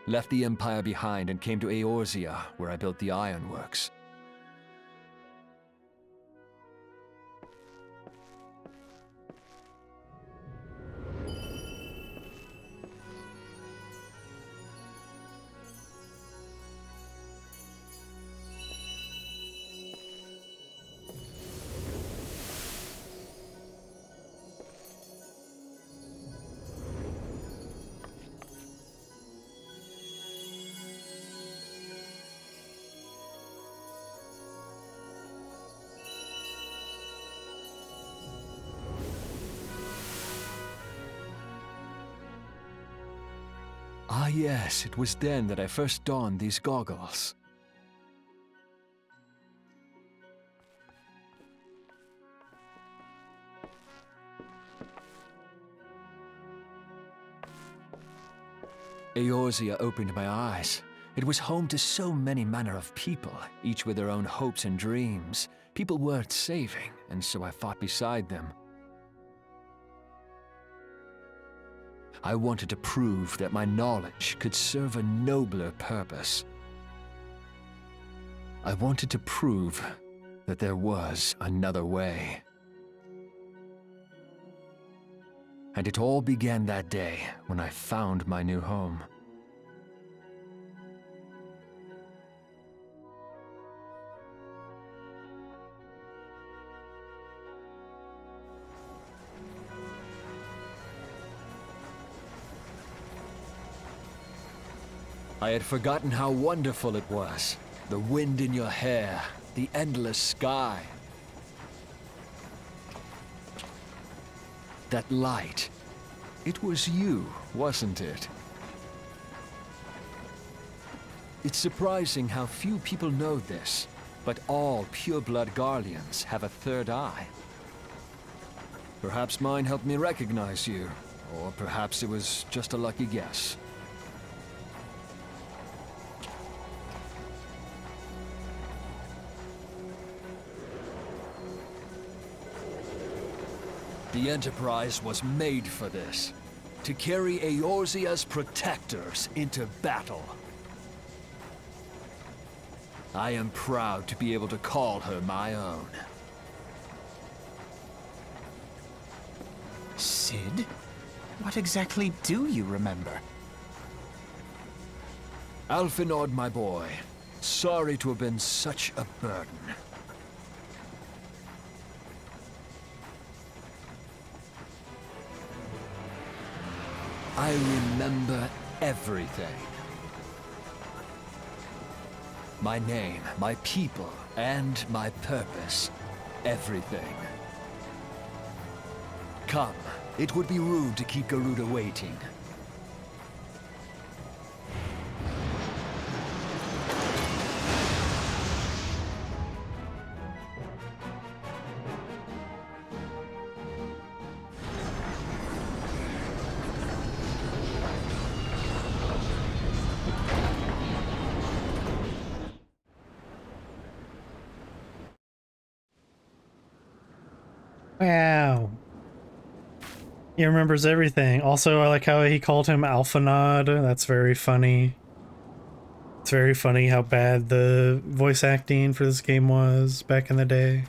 A: left the Empire behind and came to Eorzea, where I built the ironworks. Ah yes, it was then that I first donned these goggles. Eorzea opened my eyes. It was home to so many manner of people, each with their own hopes and dreams. People worth saving, and so I fought beside them. I wanted to prove that my knowledge could serve a nobler purpose. I wanted to prove that there was another way. And it all began that day when I found my new home. I had forgotten how wonderful it was. The wind in your hair, the endless sky. That light. It was you, wasn't it? It's surprising how few people know this, but all pure-blood Garleans have a third eye. Perhaps mine helped me recognize you, or perhaps it was just a lucky guess. The Enterprise was made for this, to carry Eorzea's protectors into battle. I am proud to be able to call her my own.
C: Sid? What exactly do you remember?
A: Alphinaud, my boy, Sorry to have been such a burden. I remember everything. My name, my people, and my purpose. Everything. Come, it would be rude to keep Garuda waiting.
B: Wow. He remembers everything. Also, I like how he called him Alphanod. That's very funny. It's very funny how bad the voice acting for this game was back in the day.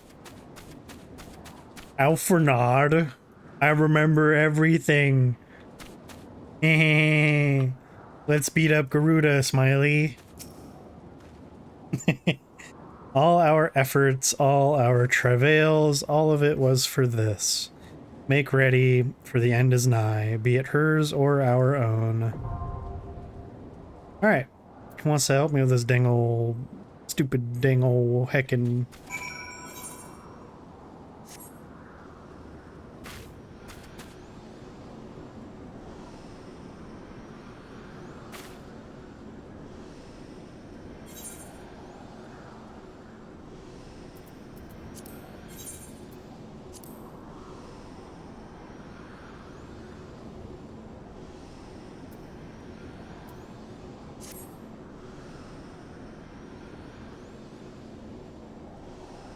B: Alphanod. I remember everything. Let's beat up Garuda, Smiley. All our efforts, all our travails, all of it was for this. Make ready, for the end is nigh, be it hers or our own. Alright. Who wants to help me with this dingle, stupid dingle heckin'?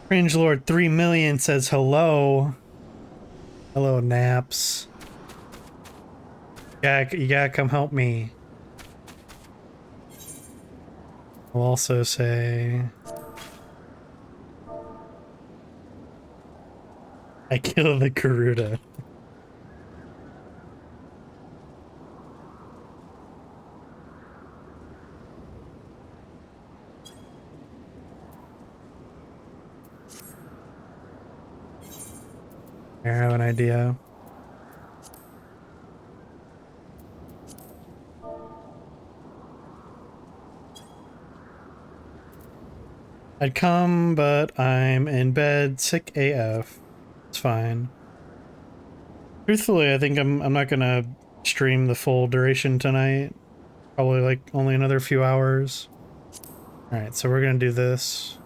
B: Cringe Lord 3 million says hello. Hello, Naps. You gotta come help me. I'll also say... I kill the Garuda. I have an idea. I'd come, but I'm in bed, sick AF. It's fine. Truthfully, I think I'm not gonna stream the full duration tonight. Probably like only another few hours. Alright, so we're gonna do this.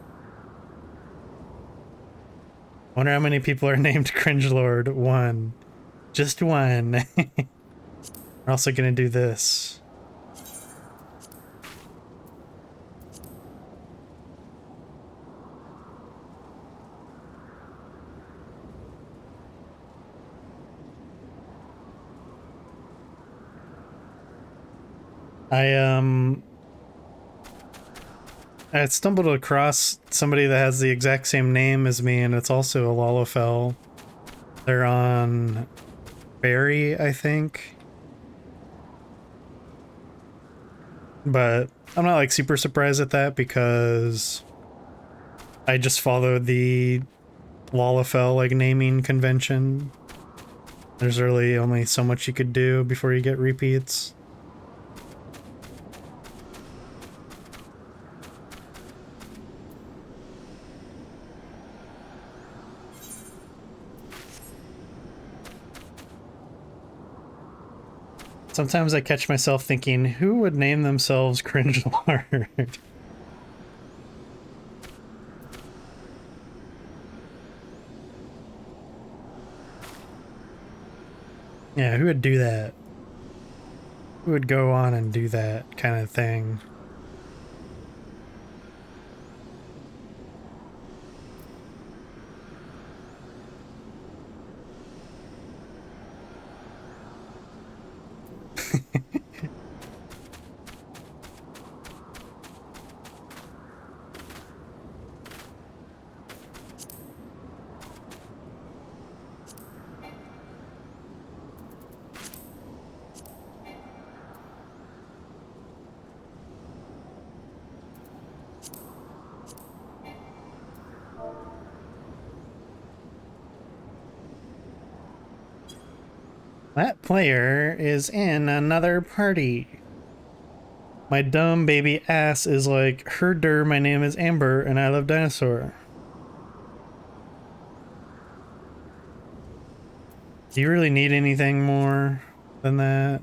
B: Wonder how many people are named Cringe Lord. 1. Just 1. We're also gonna do this. I stumbled across somebody that has the exact same name as me, and it's also a Lalafell. They're on Barry, I think. But I'm not like super surprised at that because I just followed the Lalafell like naming convention. There's really only so much you could do before you get repeats. Sometimes I catch myself thinking, who would name themselves Cringe Lord? Yeah, who would do that? Who would go on and do that kind of thing? That player is in another party. My dumb baby ass is like, herder, my name is Amber and I love dinosaur. Do you really need anything more than that?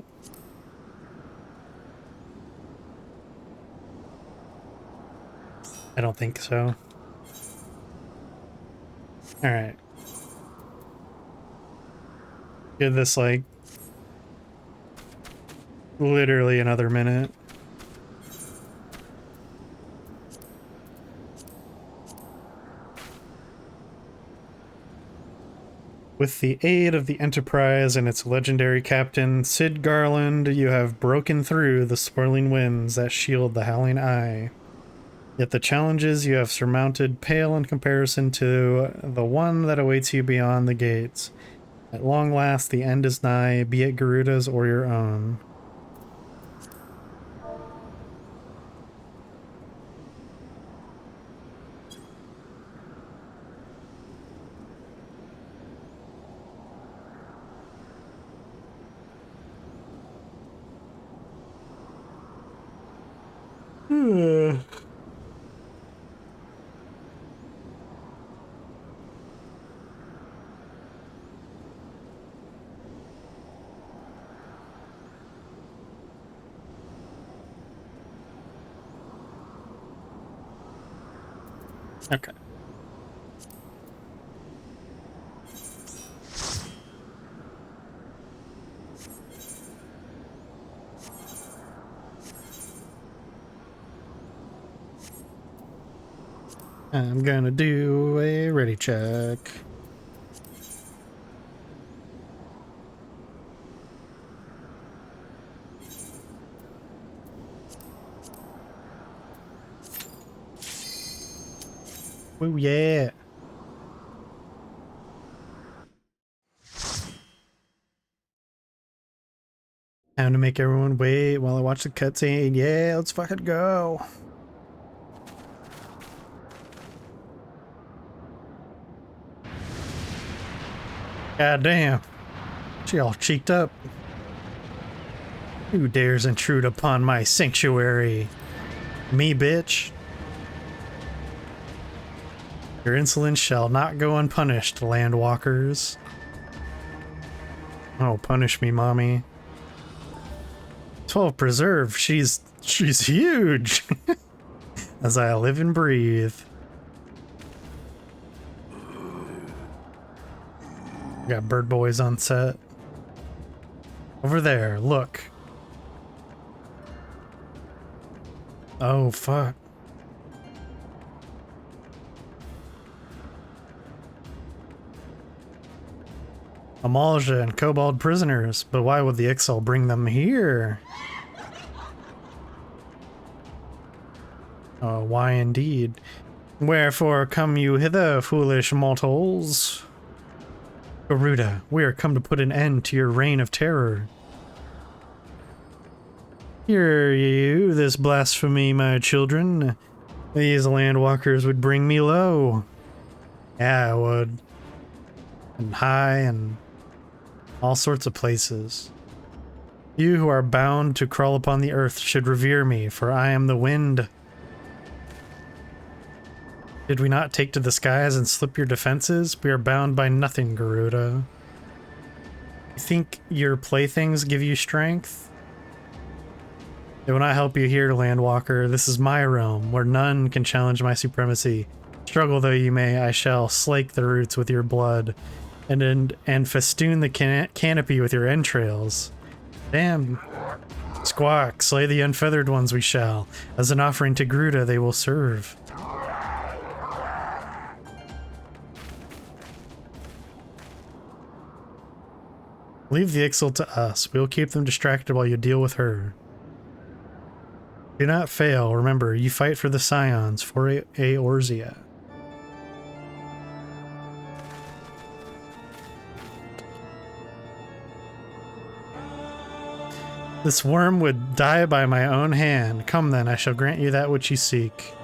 B: I don't think so. Alright. Give this like literally another minute. With the aid of the Enterprise and its legendary captain, Sid Garland, you have broken through the swirling winds that shield the Howling Eye. Yet the challenges you have surmounted pale in comparison to the one that awaits you beyond the gates. At long last, the end is nigh, be it Garuda's or your own. Okay. I'm gonna do a ready check. Oh yeah. Time to make everyone wait while I watch the cutscene. Yeah, let's fucking go. God damn. She all cheeked up. Who dares intrude upon my sanctuary? Me, bitch. Your insolence shall not go unpunished, landwalkers. Oh, punish me, mommy. 12 preserve. She's huge. As I live and breathe. Got bird boys on set. Over there, look. Oh, fuck. Amalja and Kobold prisoners, but why would the Ixal bring them here? Oh, why indeed? Wherefore come you hither, foolish mortals? Garuda, we are come to put an end to your reign of terror. Hear you this blasphemy, my children. These landwalkers would bring me low. Yeah, I would. And high and all sorts of places. You who are bound to crawl upon the earth should revere me, for I am the wind. Did we not take to the skies and slip your defenses? We are bound by nothing, Garuda. You think your playthings give you strength? They will not help you here, Landwalker. This is my realm, where none can challenge my supremacy. Struggle though you may, I shall slake the roots with your blood, and festoon the canopy with your entrails. Damn. Squawk, slay the unfeathered ones we shall. As an offering to Garuda they will serve. Leave the Ixal to us. We'll keep them distracted while you deal with her. Do not fail. Remember, you fight for the Scions, for Eorzea. This worm would die by my own hand. Come then, I shall grant you that which you seek.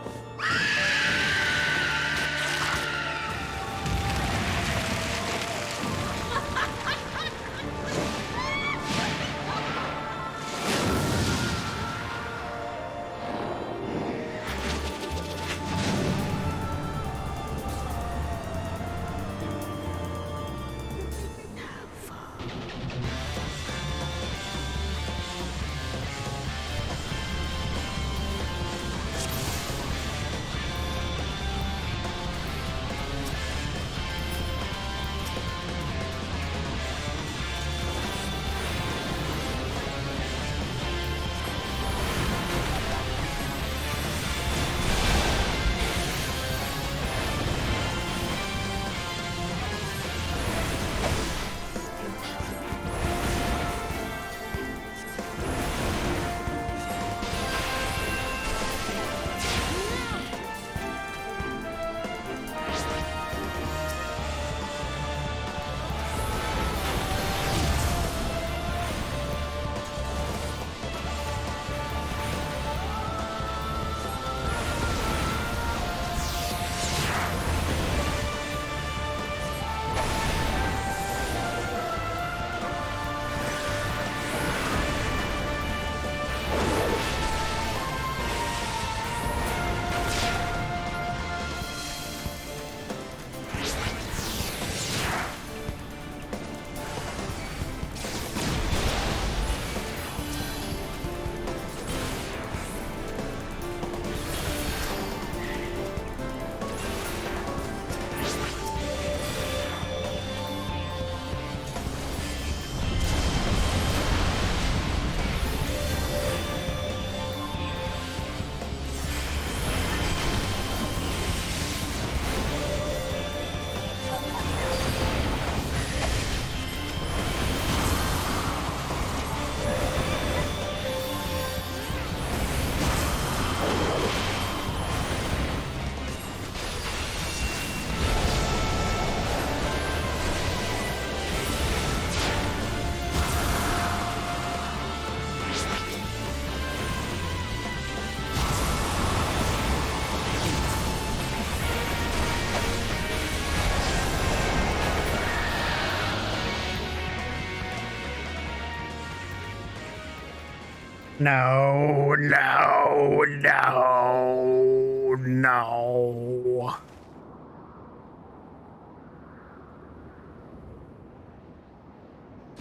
B: No, no, no, no.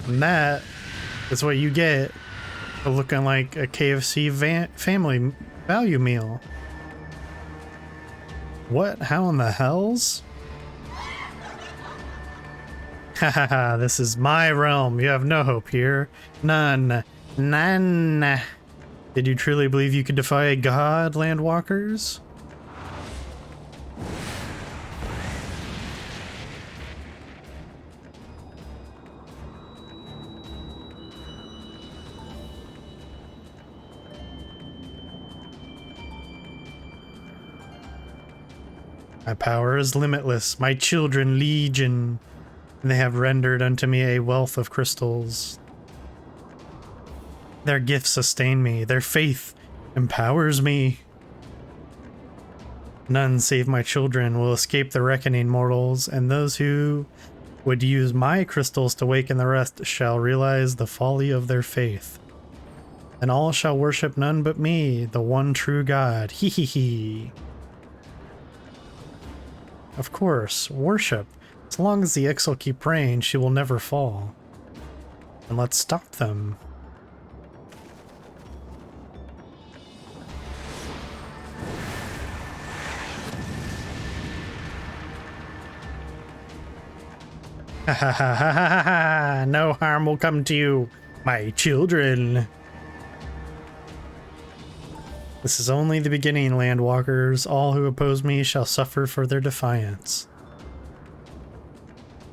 B: And that is what you get for looking like a KFC family value meal. What? How in the hells? Hahaha, this is my realm. You have no hope here. None. None. Did you truly believe you could defy a god, landwalkers? My power is limitless, my children legion, and they have rendered unto me a wealth of crystals. Their gifts sustain me, their faith empowers me. None save my children will escape the reckoning, mortals, and those who would use my crystals to waken the rest shall realize the folly of their faith. And all shall worship none but me, the one true God. Hee hee hee. Of course, worship. As long as the Ixal keep praying, she will never fall. And let's stop them. Ha ha ha ha ha ha! No harm will come to you, my children. This is only the beginning, landwalkers. All who oppose me shall suffer for their defiance.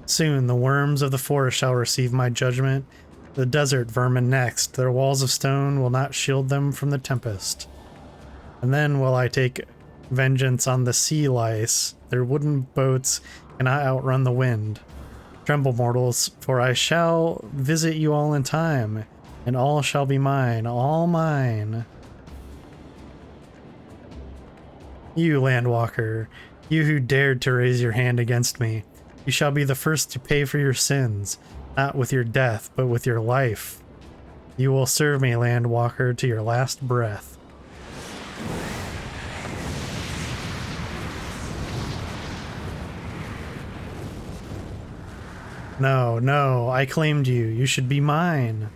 B: Soon the worms of the forest shall receive my judgment. The desert vermin next. Their walls of stone will not shield them from the tempest. And then will I take vengeance on the sea lice. Their wooden boats cannot outrun the wind. Tremble, mortals, for I shall visit you all in time, and all shall be mine, all mine. You, landwalker, you who dared to raise your hand against me, you shall be the first to pay for your sins, not with your death, but with your life. You will serve me, landwalker, to your last breath. No, no, I claimed you. You should be mine.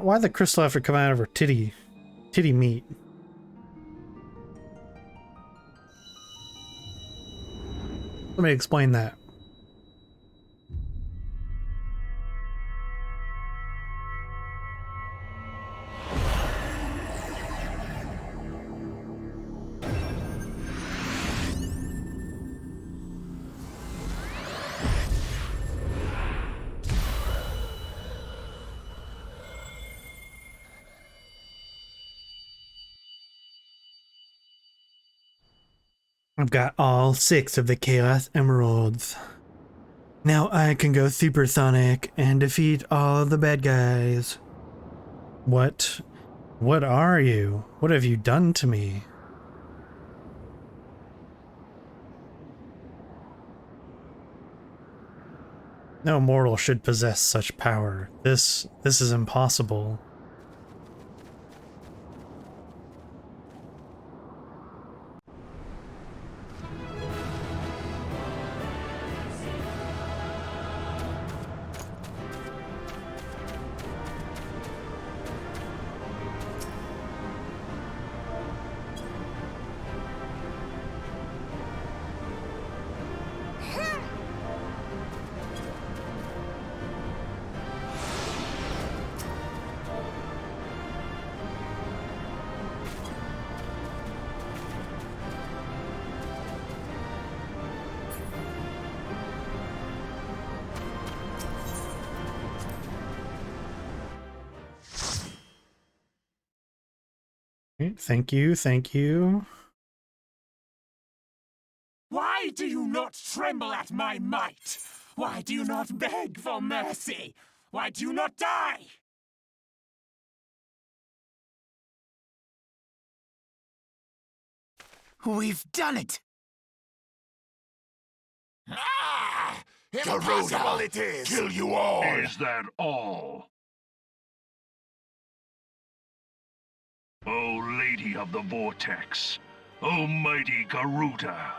B: Why the crystal have to come out of her titty meat? Let me explain that. I've got all 6 of the Chaos Emeralds. Now I can go supersonic and defeat all of the bad guys. What are you? What have you done to me? No mortal should possess such power. This is impossible. Thank you, thank you.
D: do you not tremble at my might? Why do you not beg for mercy? Why do you not die?
C: We've done it!
D: Ah!
E: Garuda,
D: It is!
E: kill you all!
F: Is that all? O Lady of the Vortex, O mighty Garuda.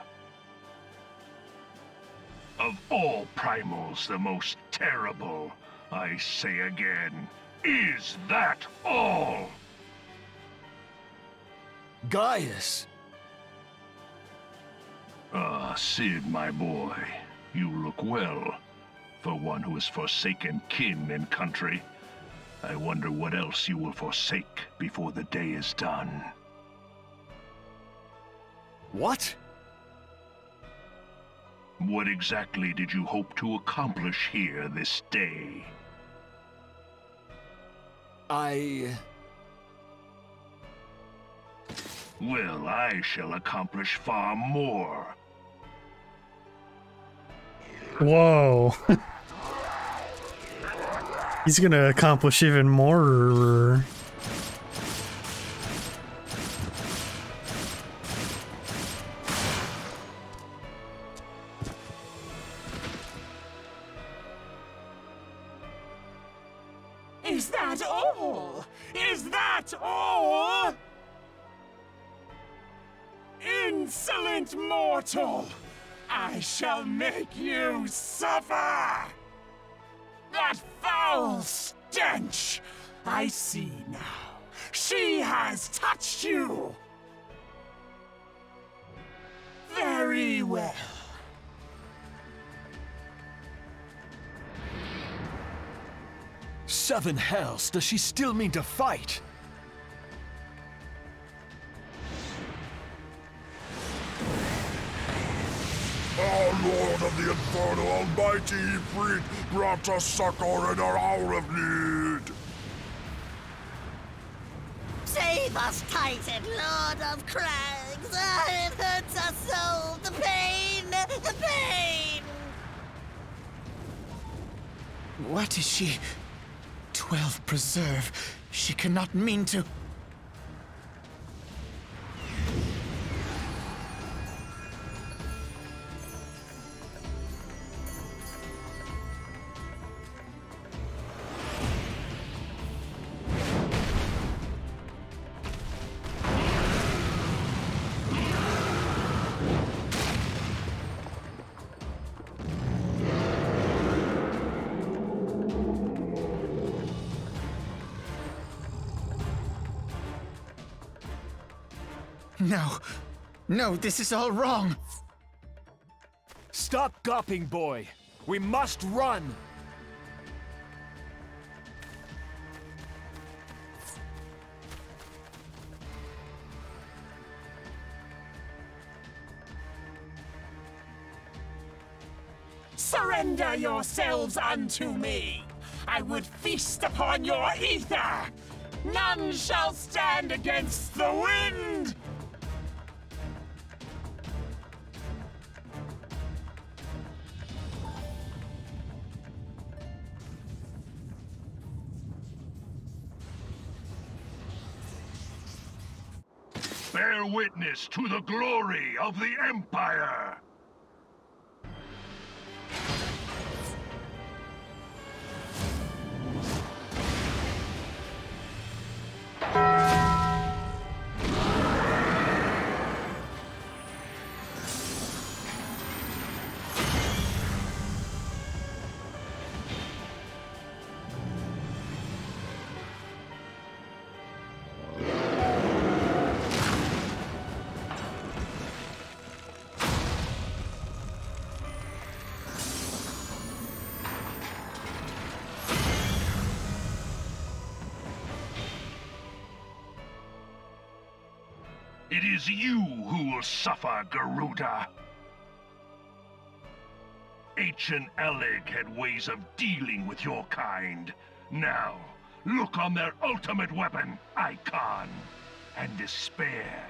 F: Of all primals, the most terrible, I say again, is that all?
A: Gaius!
F: Ah, Sid, my boy, you look well. For one who has forsaken kin and country, I wonder what else you will forsake before the day is done.
A: What?
F: What exactly did you hope to accomplish here this day? Well, I shall accomplish far more.
B: Whoa. He's gonna accomplish even more.
D: Is that all? Is that all? Insolent mortal! I shall make you suffer! That foul stench! I see now. She has touched you! Very well.
A: Seven hells, does she still mean to fight?
E: Our Lord of the Inferno, Almighty Ifrit, brought us succor in our hour of need.
G: Save us, Titan, Lord of Crags! It hurts us so! The pain! The pain!
C: What is she? 12 preserve. She cannot mean to. No. No, this is all wrong.
A: Stop gawping, boy. We must run.
D: Surrender yourselves unto me! I would feast upon your ether! None shall stand against the wind!
F: Bear witness to the glory of the Empire! It is you who will suffer, Garuda. Ancient Alec had ways of dealing with your kind. Now, look on their ultimate weapon, Icon, and despair.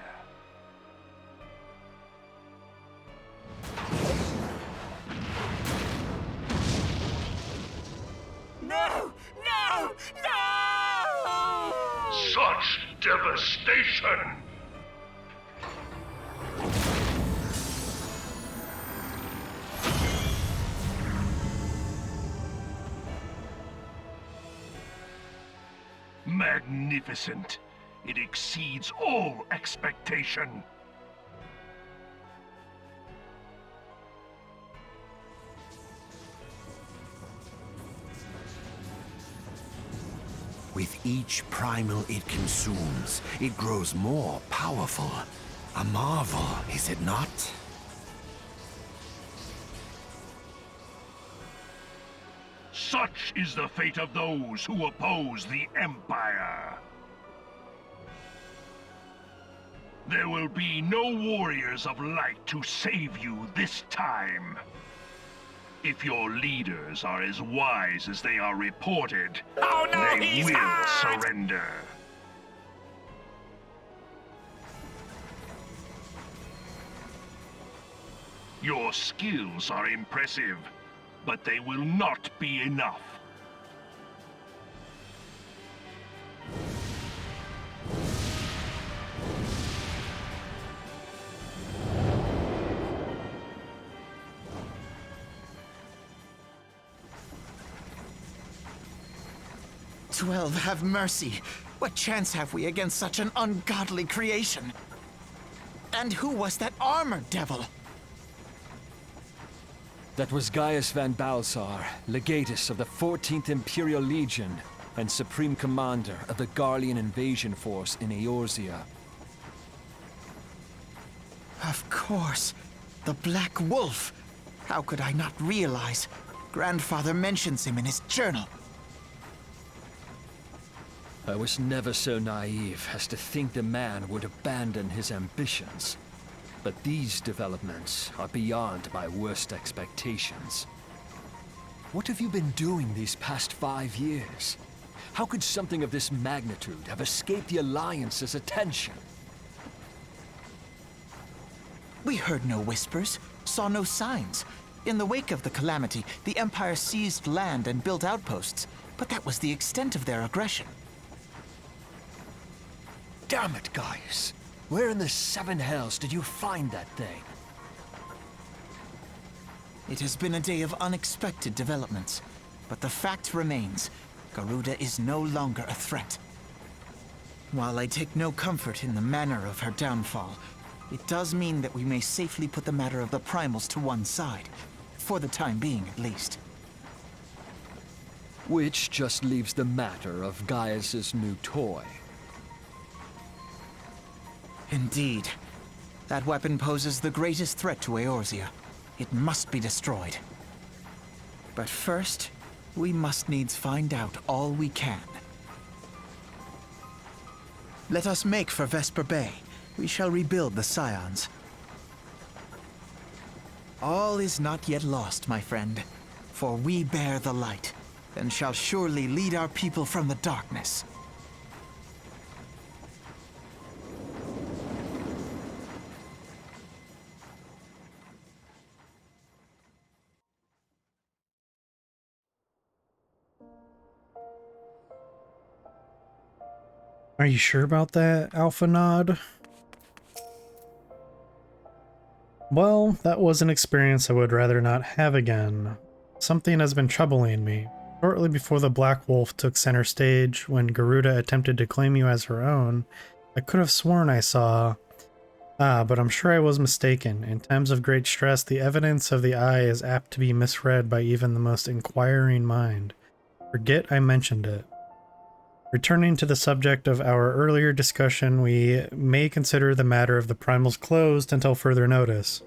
D: No! No! No!
F: Such devastation! Magnificent. It exceeds all expectation.
C: With each primal it consumes, it grows more powerful. A marvel, is it not?
F: Such is the fate of those who oppose the Empire. There will be no warriors of light to save you this time. If your leaders are as wise as they are reported,
D: Oh no,
F: they
D: he's
F: will
D: hurt!
F: surrender. Your skills are impressive, but they will not be enough.
C: Have mercy. What chance have we against such an ungodly creation? And who was that armored devil?
A: That was Gaius van Balsar, legatus of the 14th Imperial Legion and Supreme Commander of the Garlean invasion force in Eorzea.
C: Of course. The Black Wolf. How could I not realize? Grandfather mentions him in his journal.
A: I was never so naive as to think the man would abandon his ambitions. But these developments are beyond my worst expectations. What have you been doing these past 5 years? How could something of this magnitude have escaped the Alliance's attention?
C: We heard no whispers, saw no signs. In the wake of the calamity, the Empire seized land and built outposts, but that was the extent of their aggression.
A: Damn it, Gaius! Where in the 7 hells did you find that thing?
C: It has been a day of unexpected developments, but the fact remains, Garuda is no longer a threat. While I take no comfort in the manner of her downfall, it does mean that we may safely put the matter of the Primals to one side, for the time being at least.
A: Which just leaves the matter of Gaius's new toy.
C: Indeed. That weapon poses the greatest threat to Eorzea. It must be destroyed. But first, we must needs find out all we can. Let us make for Vesper Bay. We shall rebuild the Scions. All is not yet lost, my friend, for we bear the light, and shall surely lead our people from the darkness.
B: Are you sure about that, Alpha Nod? Well, that was an experience I would rather not have again. Something has been troubling me. Shortly before the Black Wolf took center stage, when Garuda attempted to claim you as her own, I could have sworn I saw... but I'm sure I was mistaken. In times of great stress, the evidence of the eye is apt to be misread by even the most inquiring mind. Forget I mentioned it. Returning to the subject of our earlier discussion, we may consider the matter of the Primals closed until further notice.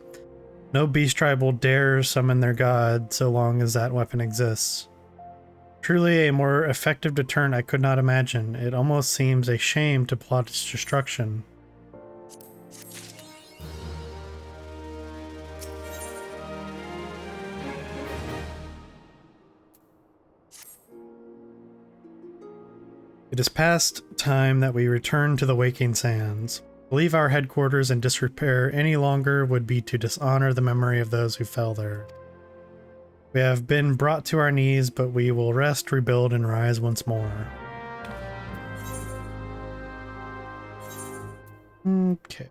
B: No beast tribe will dare summon their god so long as that weapon exists. Truly a more effective deterrent I could not imagine. It almost seems a shame to plot its destruction. It is past time that we return to the Waking Sands. To leave our headquarters in disrepair any longer would be to dishonor the memory of those who fell there. We have been brought to our knees, but we will rest, rebuild, and rise once more. Okay.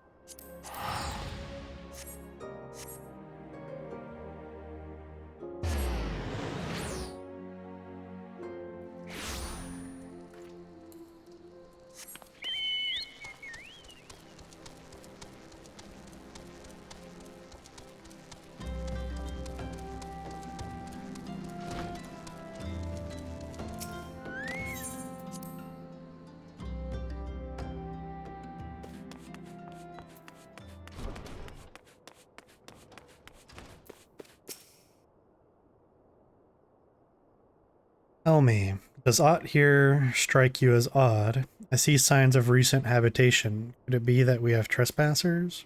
B: Tell me, does aught here strike you as odd? I see signs of recent habitation. Could it be that we have trespassers?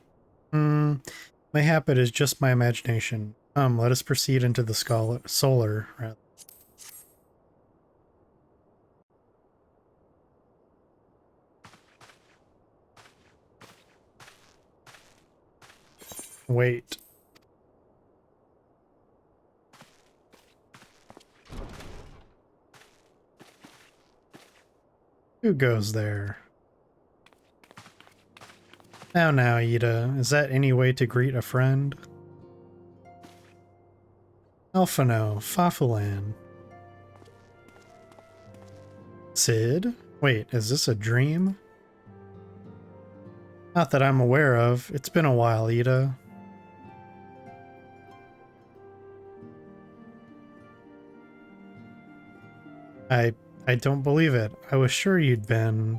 B: Mayhap it is just my imagination. Let us proceed into the solar, rather. Wait. Who goes there? Now, Ida, is that any way to greet a friend? Alphano, Fafulan. Sid? Wait, is this a dream? Not that I'm aware of. It's been a while, Ida. I don't believe it. I was sure you'd been...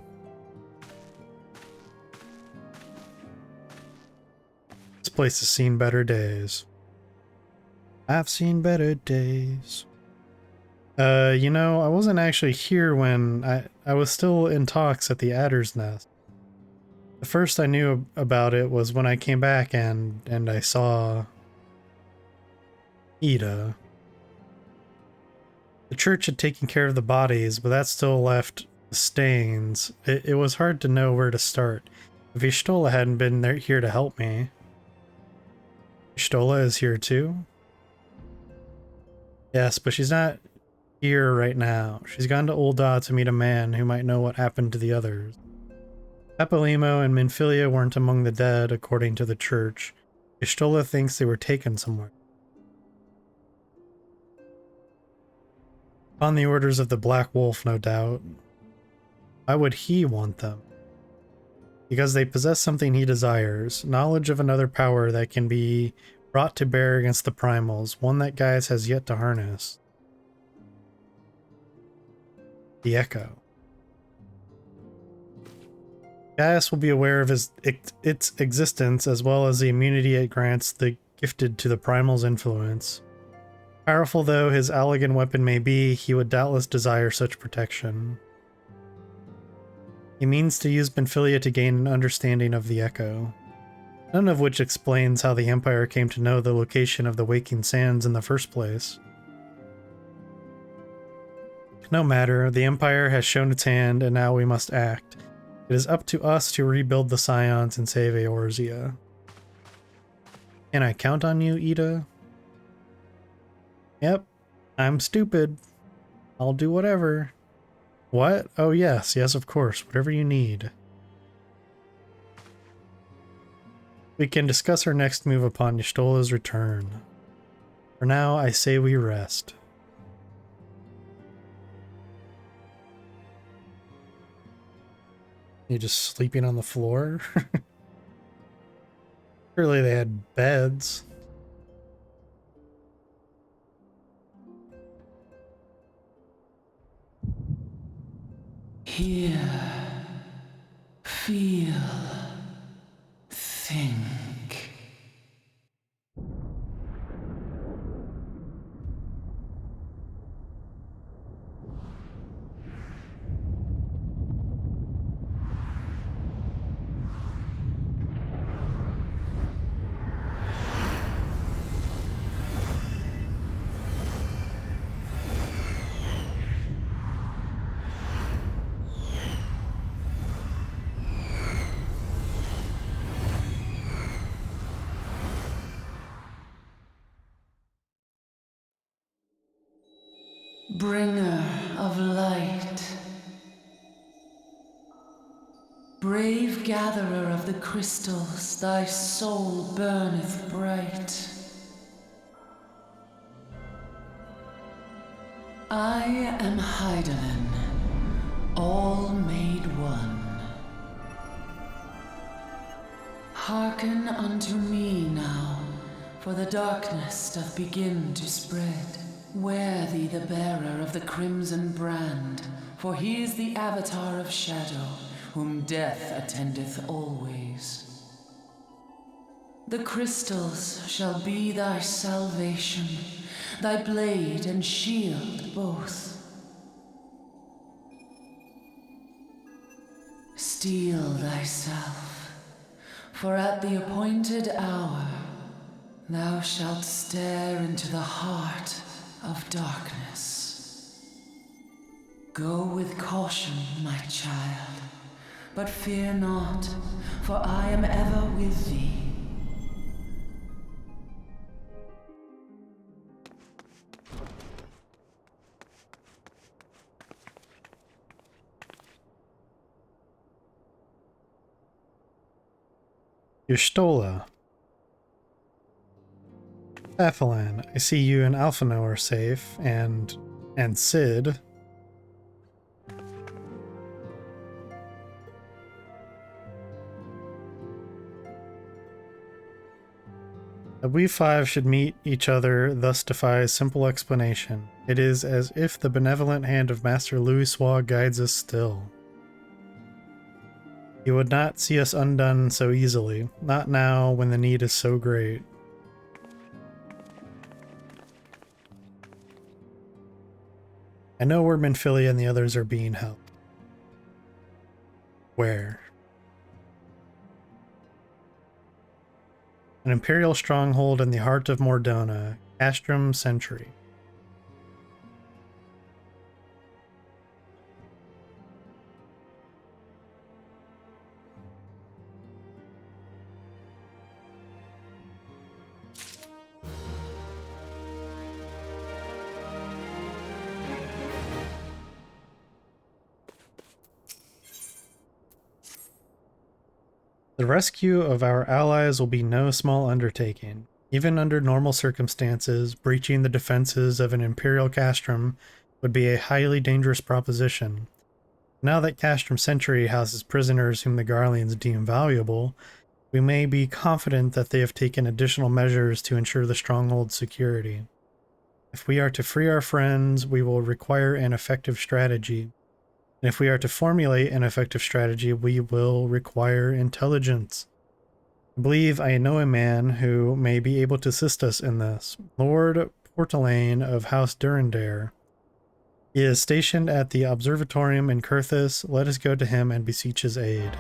B: This place has seen better days. I've seen better days. You know, I wasn't actually here when I was still in talks at the Adder's Nest. The first I knew about it was when I came back and I saw... Ida. The church had taken care of the bodies, but that still left stains. It was hard to know where to start. If Y'shtola hadn't been here to help me. Y'shtola is here too? Yes, but she's not here right now. She's gone to Ul'dah to meet a man who might know what happened to the others. Papalymo and Minfilia weren't among the dead, according to the church. Y'shtola thinks they were taken somewhere. On the orders of the Black Wolf, no doubt. Why would he want them? Because they possess something he desires, knowledge of another power that can be brought to bear against the Primals, one that Gaius has yet to harness. The Echo. Gaius will be aware of its existence, as well as the immunity it grants the gifted to the Primal's influence. Powerful though his Allagan weapon may be, he would doubtless desire such protection. He means to use Minfilia to gain an understanding of the Echo. None of which explains how the Empire came to know the location of the Waking Sands in the first place. No matter, the Empire has shown its hand, and now we must act. It is up to us to rebuild the Scions and save Eorzea. Can I count on you, Ida? Yep, I'm stupid. I'll do whatever. What? Oh yes, of course, whatever you need. We can discuss our next move upon Y'shtola's return. For now, I say we rest. You just sleeping on the floor? Surely they had beds.
H: Hear, feel, think. Bringer of light. Brave gatherer of the crystals, thy soul burneth bright. I am Hydaelyn, all made one. Hearken unto me now, for the darkness doth begin to spread. Wear thee the bearer of the crimson brand, for he is the avatar of shadow, whom death attendeth always. The crystals shall be thy salvation, thy blade and shield both. Steel thyself, for at the appointed hour thou shalt stare into the heart of darkness. Go with caution, my child, but fear not, for I am ever with thee.
B: Y'shtola. Athalan, I see you and Alphino are safe, and Sid. That we five should meet each other thus defies simple explanation. It is as if the benevolent hand of Master Louisoix guides us still. He would not see us undone so easily, not now when the need is so great. I know where Minfilia and the others are being held. Where? An Imperial stronghold in the heart of Mordona, Castrum Century. The rescue of our allies will be no small undertaking. Even under normal circumstances, breaching the defenses of an Imperial Castrum would be a highly dangerous proposition. Now that Castrum Century houses prisoners whom the Garleans deem valuable, we may be confident that they have taken additional measures to ensure the stronghold's security. If we are to free our friends, we will require an effective strategy. And if we are to formulate an effective strategy, we will require intelligence. I believe I know a man who may be able to assist us in this. Lord Portelaine of House Durandare. He is stationed at the Observatorium in Kurthus. Let us go to him and beseech his aid.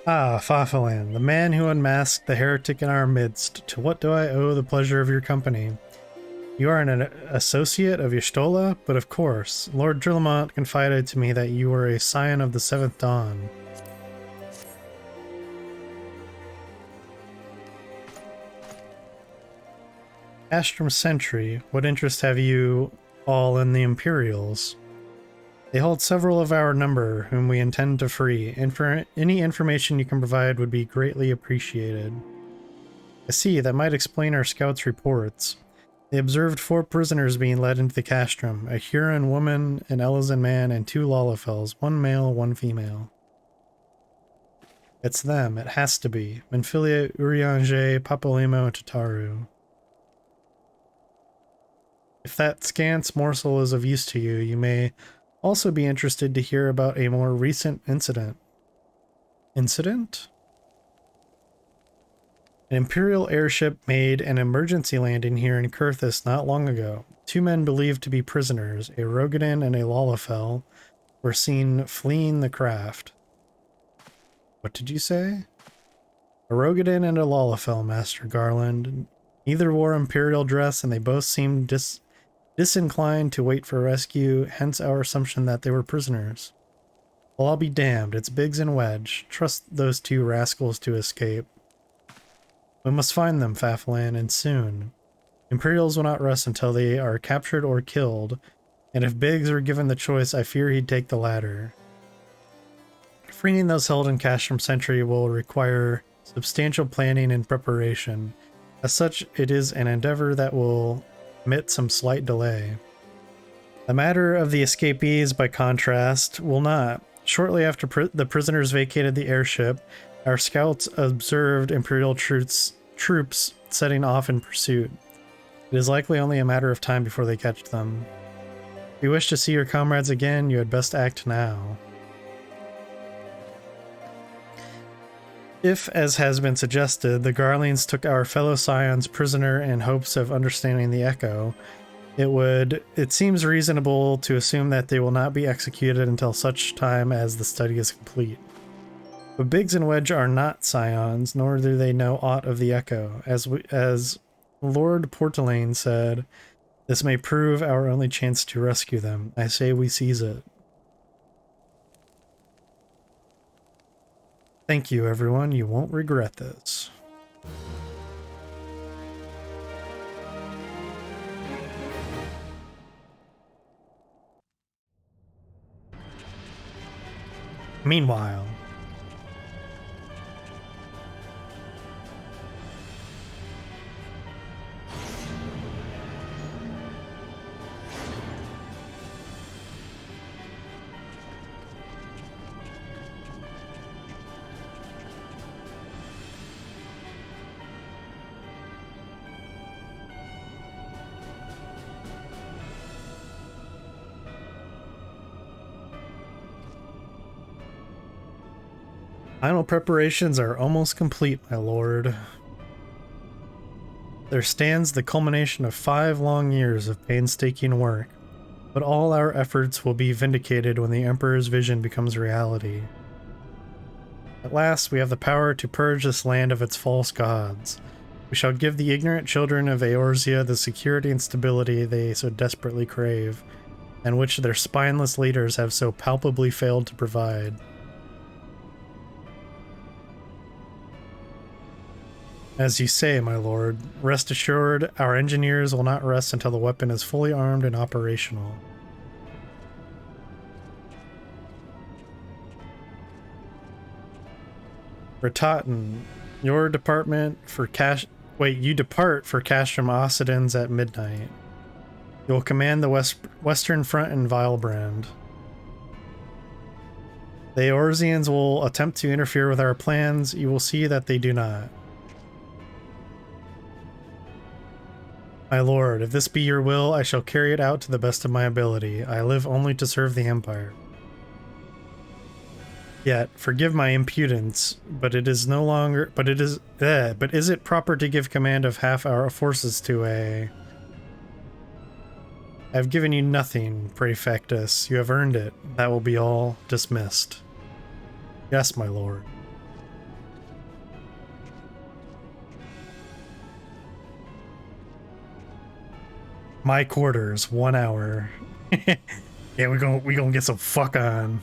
B: Ah, Fafalan, the man who unmasked the heretic in our midst. To what do I owe the pleasure of your company? You are an associate of Y'shtola, but of course, Lord Drillamont confided to me that you were a scion of the Seventh Dawn. Castrum Sentry, what interest have you all in the Imperials? They hold several of our number, whom we intend to free. Any information you can provide would be greatly appreciated. I see, that might explain our scouts' reports. They observed 4 prisoners being led into the castrum, a Huron woman, an Ellison man, and 2 Lalafels, 1 male, 1 female. It's them, it has to be. Menfilia, Urianger, Papalymo, and Tataru. If that scant morsel is of use to you, you may also be interested to hear about a more recent incident. Incident? An Imperial airship made an emergency landing here in Kurthis not long ago. 2 men believed to be prisoners, a Rogadin and a Lalafell, were seen fleeing the craft. What did you say? A Rogadin and a Lalafell, Master Garland. Neither wore Imperial dress, and they both seemed disinclined to wait for rescue, hence our assumption that they were prisoners. Well, I'll be damned, it's Biggs and Wedge. Trust those 2 rascals to escape. We must find them, Fafalan, and soon. Imperials will not rest until they are captured or killed, and if Biggs were given the choice, I fear he'd take the latter. Freeing those held in Castrum Sentry will require substantial planning and preparation. As such, it is an endeavor that will admit some slight delay. The matter of the escapees, by contrast, will not. Shortly after the prisoners vacated the airship, our scouts observed Imperial troops setting off in pursuit. It is likely only a matter of time before they catch them. If you wish to see your comrades again, you had best act now. If, as has been suggested, the Garlings took our fellow scions prisoner in hopes of understanding the Echo, it seems reasonable to assume that they will not be executed until such time as the study is complete. But Biggs and Wedge are not scions, nor do they know aught of the Echo. As Lord Portelaine said, this may prove our only chance to rescue them. I say we seize it. Thank you, everyone. You won't regret this. Meanwhile, final preparations are almost complete, my lord. There stands the culmination of 5 long years of painstaking work, but all our efforts will be vindicated when the Emperor's vision becomes reality. At last, we have the power to purge this land of its false gods. We shall give the ignorant children of Eorzea the security and stability they so desperately crave, and which their spineless leaders have so palpably failed to provide. As you say, my lord, rest assured, our engineers will not rest until the weapon is fully armed and operational. Ratatin, your department for you depart for Castrum Occidens at midnight. You will command the Western Front in Vilebrand. The Eorzeans will attempt to interfere with our plans. You will see that they do not. My lord, if this be your will, I shall carry it out to the best of my ability. I live only to serve the Empire. Yet, forgive my impudence, but it is no longer, but is it proper to give command of half our forces to a... I have given you nothing, Praefectus. You have earned it. That will be all. Dismissed. Yes, my lord. My quarters, 1 hour. Yeah, we gonna get some fuck on.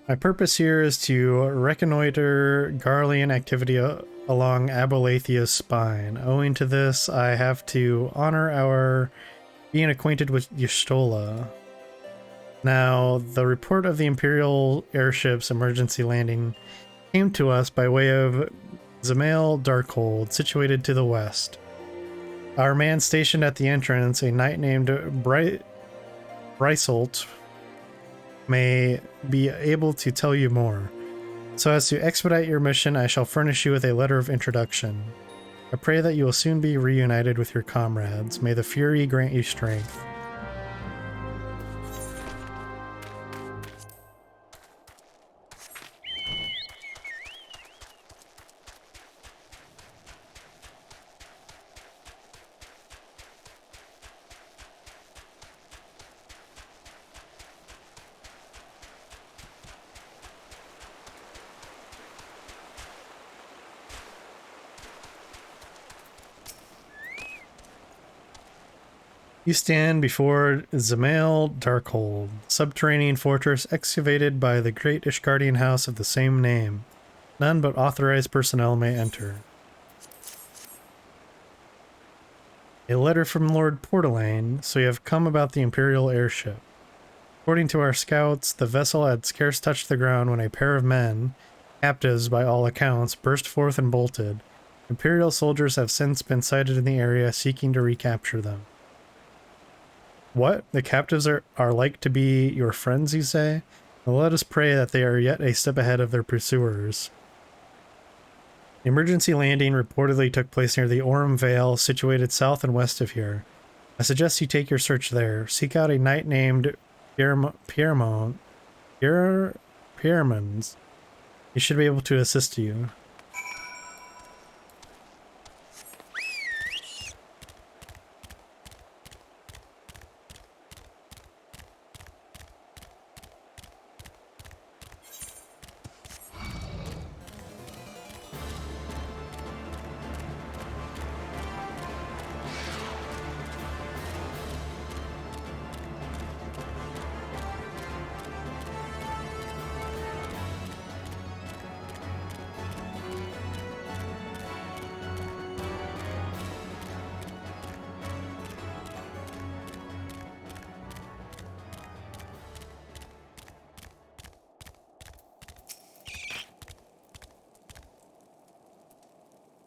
B: My purpose here is to reconnoiter Garlean activity along Abalathia's spine. Owing to this, I have to honor our being acquainted with Y'shtola. Now, the report of the Imperial airship's emergency landing came to us by way of Zamail Darkhold, situated to the west. Our man stationed at the entrance, a knight named Brysolt, may be able to tell you more. So as to expedite your mission, I shall furnish you with a letter of introduction. I pray that you will soon be reunited with your comrades. May the Fury grant you strength. You stand before Zamail Darkhold, subterranean fortress excavated by the great Ishgardian house of the same name. None but authorized personnel may enter. A letter from Lord Portalane, so you have come about the Imperial airship. According to our scouts, the vessel had scarce touched the ground when a pair of men, captives by all accounts, burst forth and bolted. Imperial soldiers have since been sighted in the area seeking to recapture them. What? The captives are like to be your friends, you say? Well, let us pray that they are yet a step ahead of their pursuers. The emergency landing reportedly took place near the Orem Vale, situated south and west of here. I suggest you take your search there. Seek out a knight named Piermons. He should be able to assist you.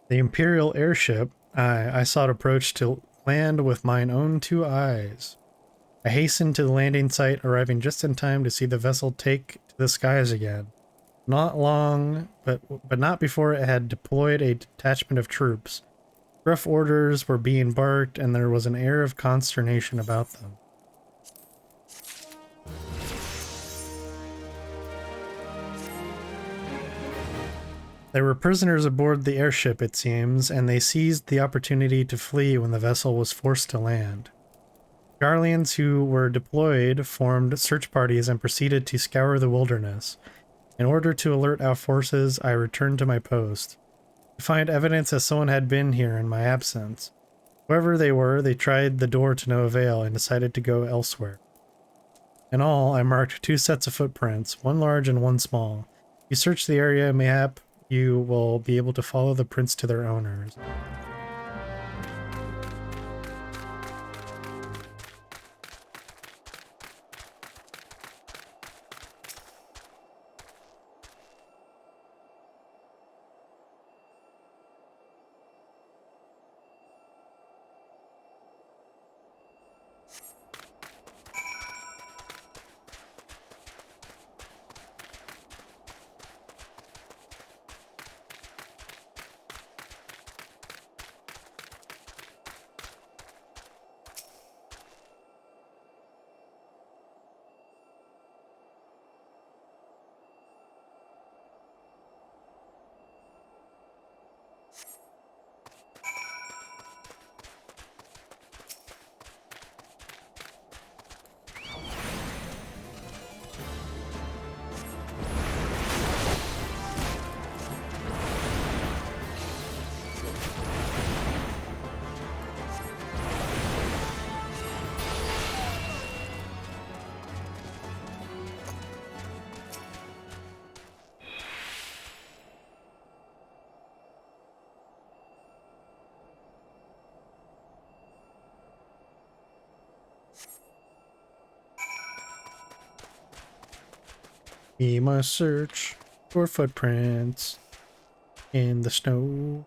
B: The Imperial airship, I saw it approach to land with mine own 2 eyes. I hastened to the landing site, arriving just in time to see the vessel take to the skies again. Not long, but not before it had deployed a detachment of troops. Rough orders were being barked, and there was an air of consternation about them. There were prisoners aboard the airship, it seems, and they seized the opportunity to flee when the vessel was forced to land. Garleans who were deployed formed search parties and proceeded to scour the wilderness. In order to alert our forces, I returned to my post. To find evidence that someone had been here in my absence. Whoever they were, they tried the door to no avail and decided to go elsewhere. In all, I marked 2 sets of footprints, one large and one small. If you search the area, mayhap you will be able to follow the prints to their owners. We must search for footprints in the snow.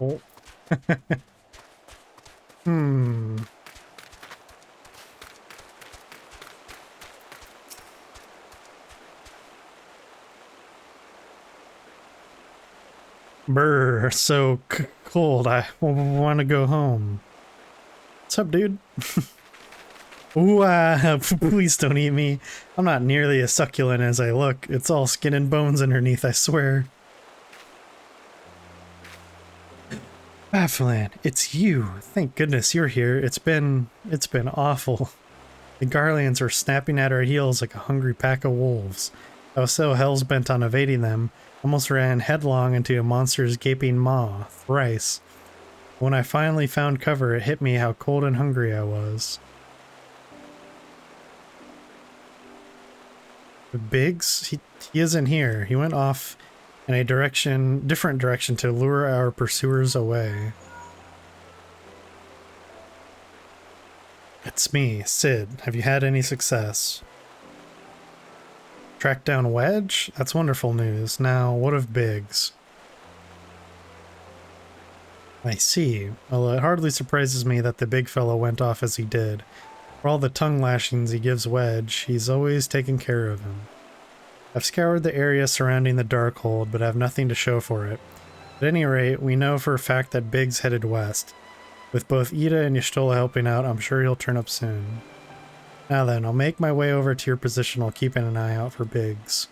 B: Oh. Hmm. Brr, so cold. I want to go home. What's up, dude? Ooh, please don't eat me. I'm not nearly as succulent as I look. It's all skin and bones underneath, I swear. Bafflin, it's you. Thank goodness you're here. It's been awful. The Garleans were snapping at our heels like a hungry pack of wolves. I was so hell's-bent on evading them, almost ran headlong into a monster's gaping maw, thrice. When I finally found cover, it hit me how cold and hungry I was. Biggs? He isn't here. He went off in a different direction to lure our pursuers away. It's me, Sid. Have you had any success? Tracked down Wedge? That's wonderful news. Now, what of Biggs? I see. Well, it hardly surprises me that the big fellow went off as he did. For all the tongue lashings he gives Wedge, he's always taken care of him. I've scoured the area surrounding the Darkhold, but have nothing to show for it. At any rate, we know for a fact that Biggs headed west. With both Ida and Y'shtola helping out, I'm sure he'll turn up soon. Now then, I'll make my way over to your position while keeping an eye out for Biggs.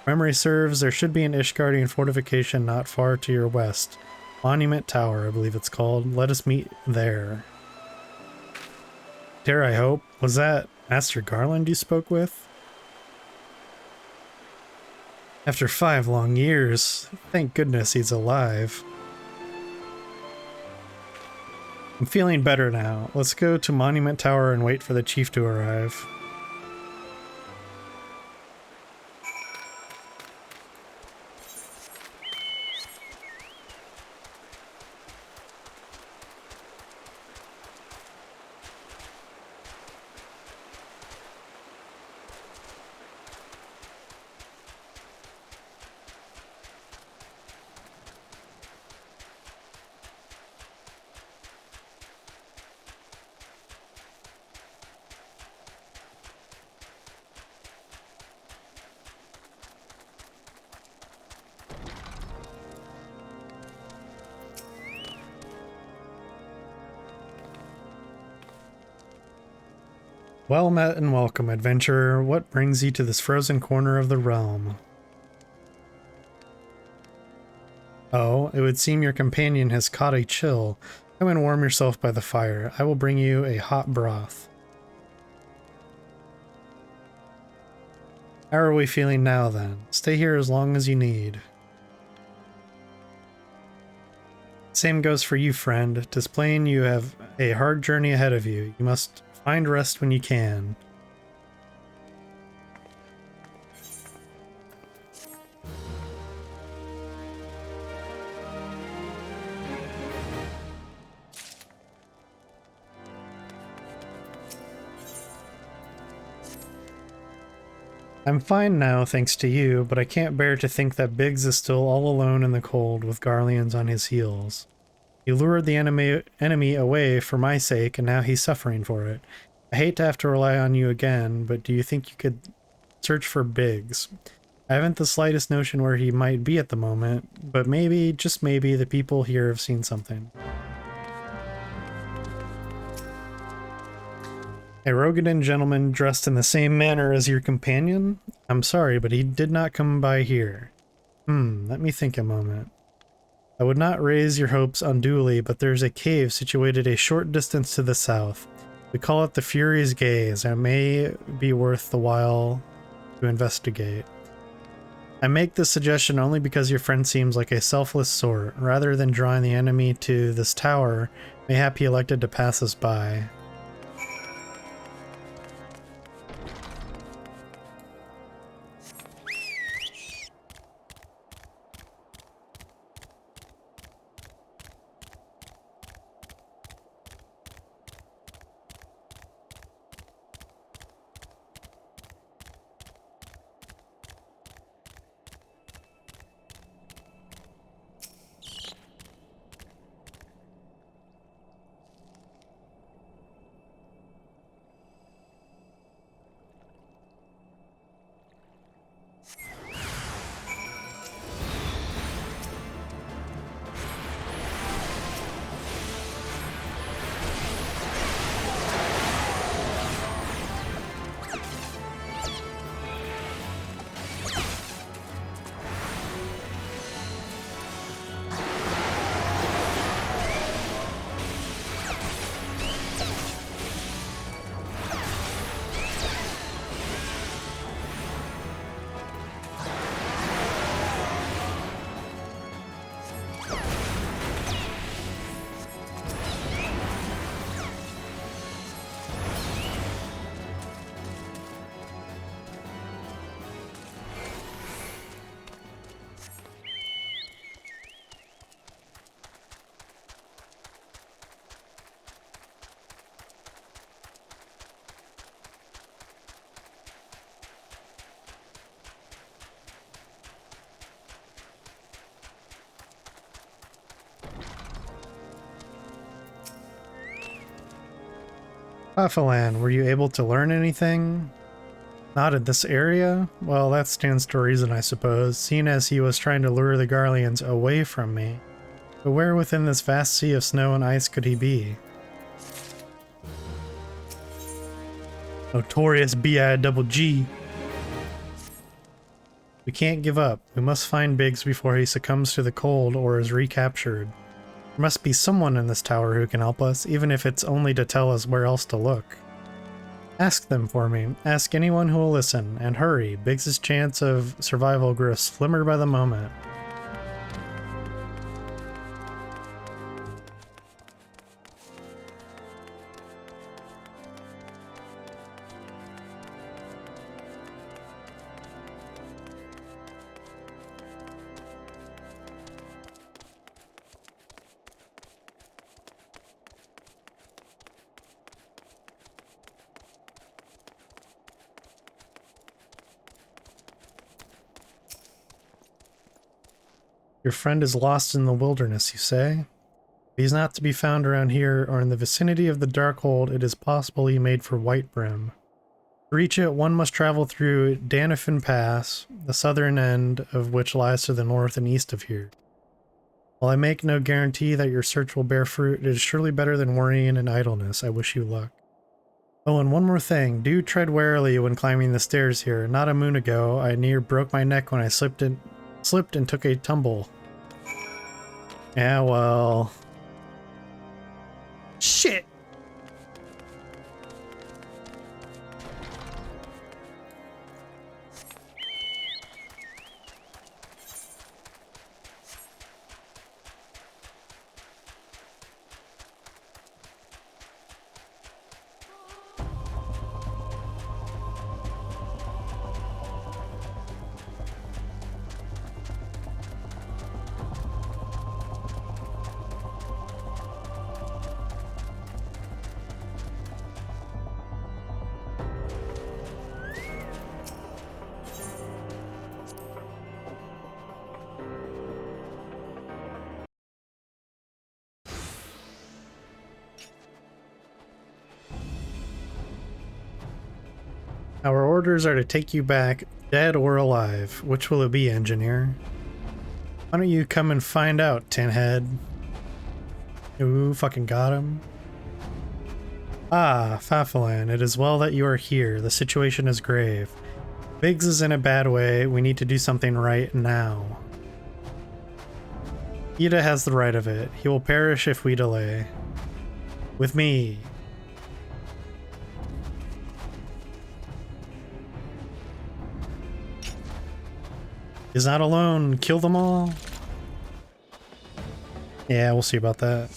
B: If memory serves, there should be an Ishgardian fortification not far to your west. Monument Tower, I believe it's called. Let us meet there. Dare I hope? Was that Master Garland you spoke with? After 5 long years, thank goodness he's alive. I'm feeling better now. Let's go to Monument Tower and wait for the chief to arrive. Well met and welcome, adventurer. What brings you to this frozen corner of the realm? Oh, it would seem your companion has caught a chill. Come and warm yourself by the fire. I will bring you a hot broth. How are we feeling now, then? Stay here as long as you need. Same goes for you, friend. Displaying you have a hard journey ahead of you. You must find rest when you can. I'm fine now, thanks to you, but I can't bear to think that Biggs is still all alone in the cold with Garleans on his heels. He lured the enemy away for my sake, and now he's suffering for it. I hate to have to rely on you again, but do you think you could search for Biggs? I haven't the slightest notion where he might be at the moment, but maybe, just maybe, the people here have seen something. A Rogadan gentleman dressed in the same manner as your companion? I'm sorry, but he did not come by here. Let me think a moment. I would not raise your hopes unduly, but there's a cave situated a short distance to the south. We call it the Fury's Gaze, and it may be worth the while to investigate. I make this suggestion only because your friend seems like a selfless sort. Rather than drawing the enemy to this tower, mayhap he elected to pass us by. Paffalan, were you able to learn anything? Not in this area? Well, that stands to reason, I suppose, seeing as he was trying to lure the Garleans away from me. But where within this vast sea of snow and ice could he be? Notorious Biggs. We can't give up. We must find Biggs before he succumbs to the cold or is recaptured. There must be someone in this tower who can help us, even if it's only to tell us where else to look. Ask them for me. Ask anyone who will listen, and hurry. Biggs' chance of survival grows slimmer by the moment. Your friend is lost in the wilderness, you say? If he's not to be found around here or in the vicinity of the Darkhold, it is possible he made for Whitebrim. To reach it, one must travel through Danifin Pass, the southern end of which lies to the north and east of here. While I make no guarantee that your search will bear fruit, it is surely better than worrying and idleness. I wish you luck. Oh, and one more thing. Do tread warily when climbing the stairs here. Not a moon ago, I near broke my neck when I slipped and took a tumble. Yeah, well... Shit! Our orders are to take you back, dead or alive. Which will it be, engineer? Why don't you come and find out, Tinhead? Ooh, fucking got him. Ah, Paffalan, it is well that you are here. The situation is grave. Biggs is in a bad way. We need to do something right now. Ida has the right of it. He will perish if we delay. With me. He's not alone. Kill them all. Yeah, we'll see about that.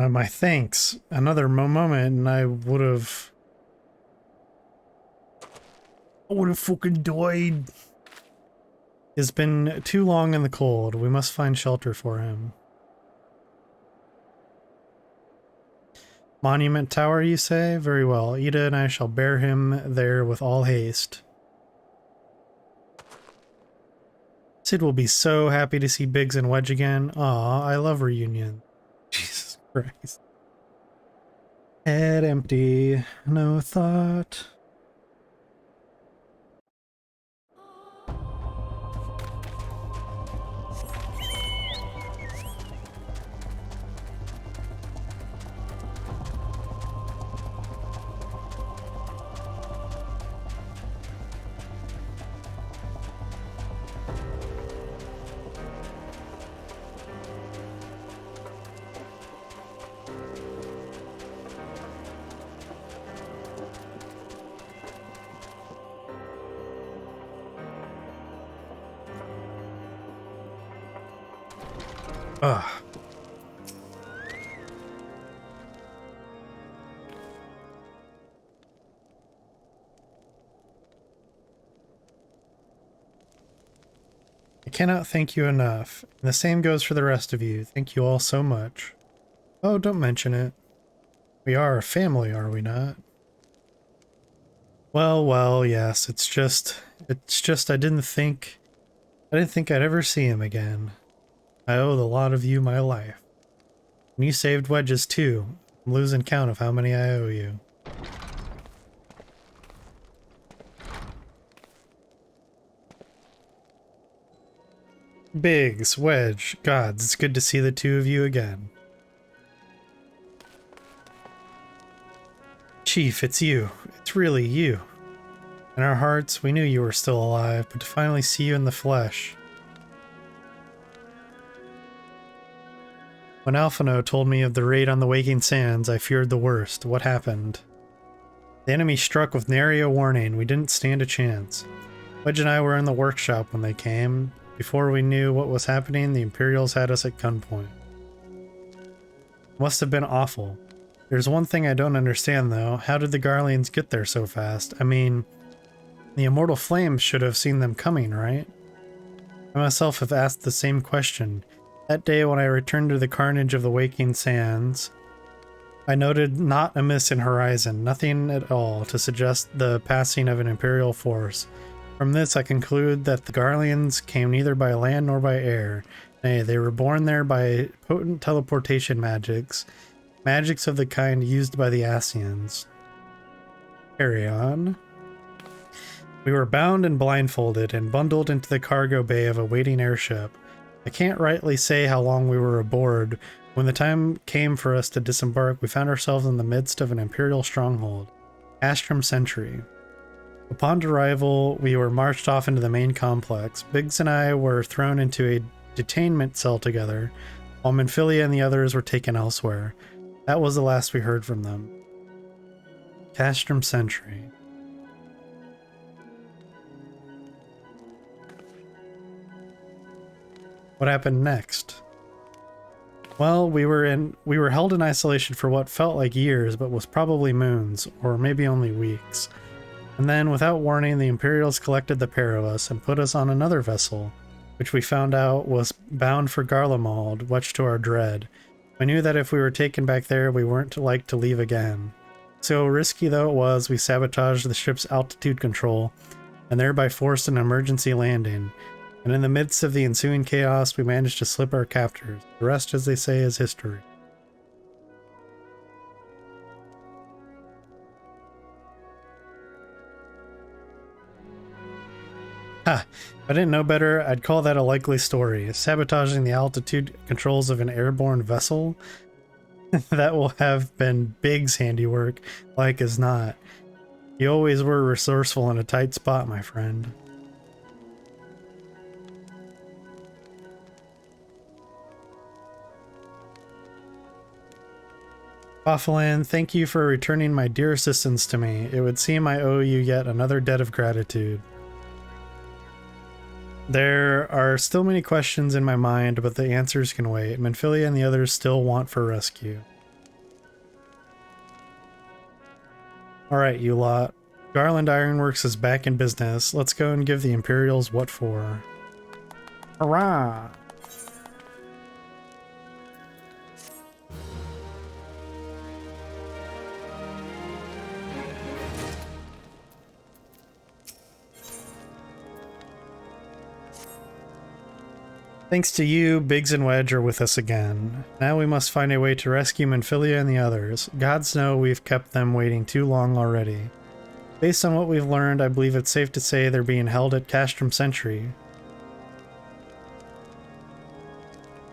B: My thanks. Another moment and I would have fucking died. It's been too long in the cold. We must find shelter for him. Monument Tower, you say? Very well. Ida and I shall bear him there with all haste. Sid will be so happy to see Biggs and Wedge again. Aw, I love reunion. Jesus Christ. Head empty, no thought. Ugh. I cannot thank you enough. And the same goes for the rest of you. Thank you all so much. Oh, don't mention it. We are a family, are we not? Well, yes, it's just I didn't think I'd ever see him again. I owe the lot of you my life. And you saved Wedges too. I'm losing count of how many I owe you. Biggs, Wedge, gods, it's good to see the two of you again. Chief, it's you. It's really you. In our hearts, we knew you were still alive, but to finally see you in the flesh. When Alphino told me of the raid on the Waking Sands, I feared the worst. What happened? The enemy struck with nary a warning. We didn't stand a chance. Wedge and I were in the workshop when they came. Before we knew what was happening, the Imperials had us at gunpoint. It must have been awful. There's one thing I don't understand, though. How did the Garleans get there so fast? I mean, the Immortal Flames should have seen them coming, right? I myself have asked the same question. That day when I returned to the carnage of the Waking Sands, I noted not amiss in horizon, nothing at all to suggest the passing of an Imperial force. From this I conclude that the Garleans came neither by land nor by air. Nay, they were born there by potent teleportation magics of the kind used by the Ascians. Carry on. We were bound and blindfolded and bundled into the cargo bay of a waiting airship. I can't rightly say how long we were aboard. When the time came for us to disembark, we found ourselves in the midst of an Imperial stronghold, Castrum Sentry. Upon arrival, we were marched off into the main complex. Biggs and I were thrown into a detainment cell together, while Minfilia and the others were taken elsewhere. That was the last we heard from them. Castrum Sentry. What happened next? Well, we were held in isolation for what felt like years, but was probably moons, or maybe only weeks. And then, without warning, the Imperials collected the pair of us and put us on another vessel, which we found out was bound for Garlemald, much to our dread. We knew that if we were taken back there, we weren't like to leave again. So risky though it was, we sabotaged the ship's altitude control, and thereby forced an emergency landing. And in the midst of the ensuing chaos, we managed to slip our captors. The rest, as they say, is history. Ha! If I didn't know better, I'd call that a likely story. Sabotaging the altitude controls of an airborne vessel? That will have been Biggs' handiwork, like as not. You always were resourceful in a tight spot, my friend. Waffleland, thank you for returning my dear assistance to me. It would seem I owe you yet another debt of gratitude. There are still many questions in my mind, but the answers can wait. Minfilia and the others still want for rescue. Alright, you lot. Garland Ironworks is back in business. Let's go and give the Imperials what for. Hurrah! Thanks to you, Biggs and Wedge are with us again. Now we must find a way to rescue Minfilia and the others. Gods know we've kept them waiting too long already. Based on what we've learned, I believe it's safe to say they're being held at Castrum Sentry.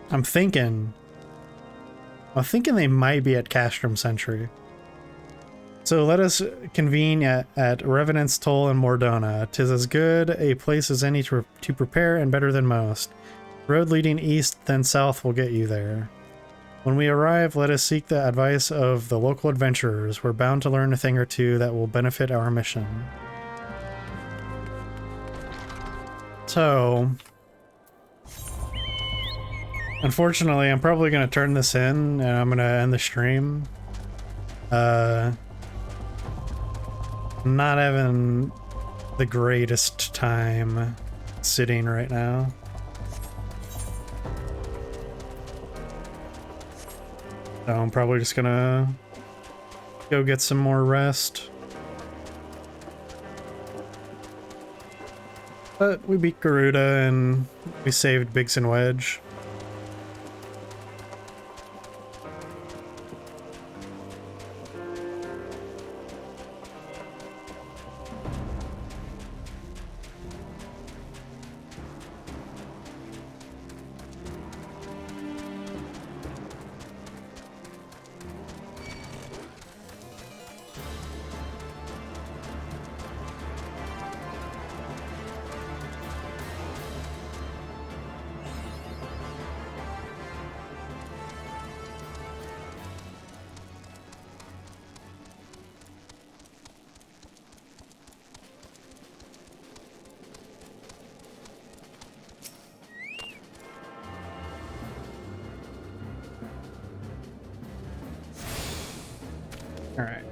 B: I'm thinking they might be at Castrum Sentry. So let us convene at Revenant's Toll in Mordona. 'Tis as good a place as any to prepare and better than most. Road leading east, then south will get you there. When we arrive, let us seek the advice of the local adventurers. We're bound to learn a thing or two that will benefit our mission. So, unfortunately, I'm probably going to turn this in and I'm going to end the stream. Not having the greatest time sitting right now. So I'm probably just gonna go get some more rest. But we beat Garuda and we saved Biggs and Wedge. Alright.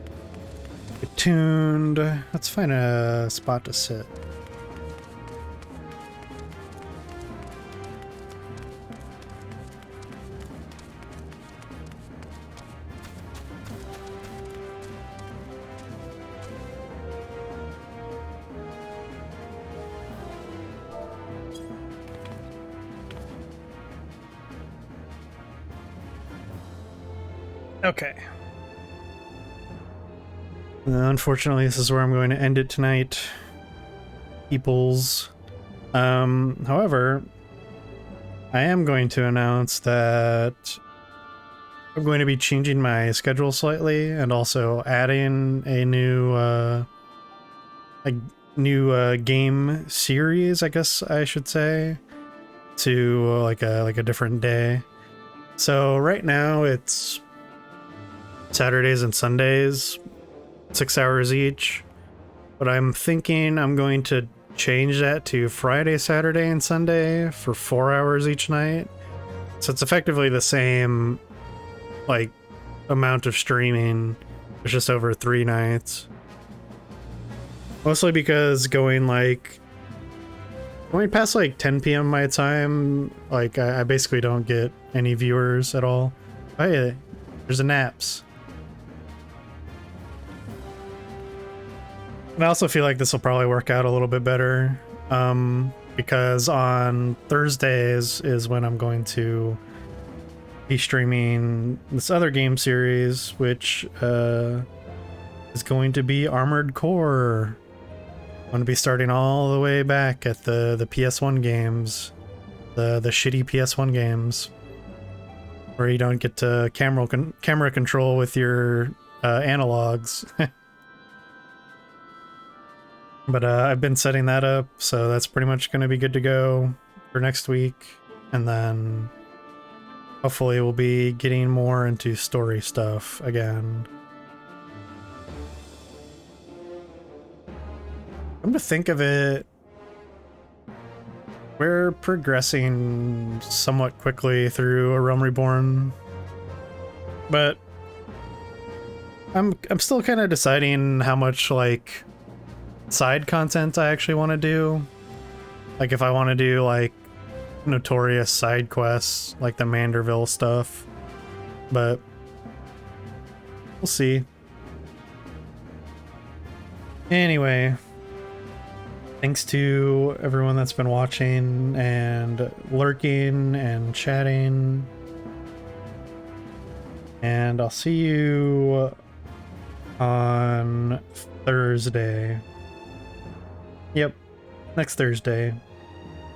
B: Get tuned. Let's find a spot to sit. Okay. Unfortunately, this is where I'm going to end it tonight. Peoples. However, I am going to announce that I'm going to be changing my schedule slightly and also adding a new game series, I guess I should say, to like a different day. So right now it's Saturdays and Sundays, 6 hours each, but I'm thinking I'm going to change that to Friday, Saturday, and Sunday for 4 hours each night. So it's effectively the same like amount of streaming, it's just over 3 nights. Mostly because going past like 10 p.m. my time, like I basically don't get any viewers at all. Oh yeah, there's a naps. And I also feel like this will probably work out a little bit better, because on Thursdays is when I'm going to be streaming this other game series, which is going to be Armored Core. I'm going to be starting all the way back at the PS1 games, the shitty PS1 games, where you don't get to camera control with your analogs. But I've been setting that up, so that's pretty much going to be good to go for next week, and then hopefully we'll be getting more into story stuff again. Come to think of it, we're progressing somewhat quickly through A Realm Reborn, but I'm still kind of deciding how much like side content I actually want to do. Like if I want to do like notorious side quests, like the Manderville stuff, but we'll see. Anyway, thanks to everyone that's been watching and lurking and chatting, and I'll see you on Thursday. Yep, next Thursday.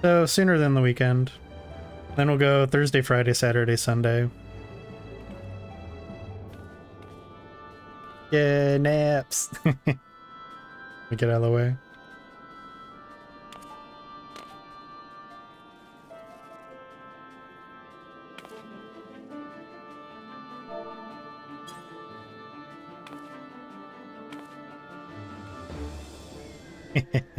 B: So sooner than the weekend. Then we'll go Thursday, Friday, Saturday, Sunday. Yeah, naps. Let me get out of the way. Hehe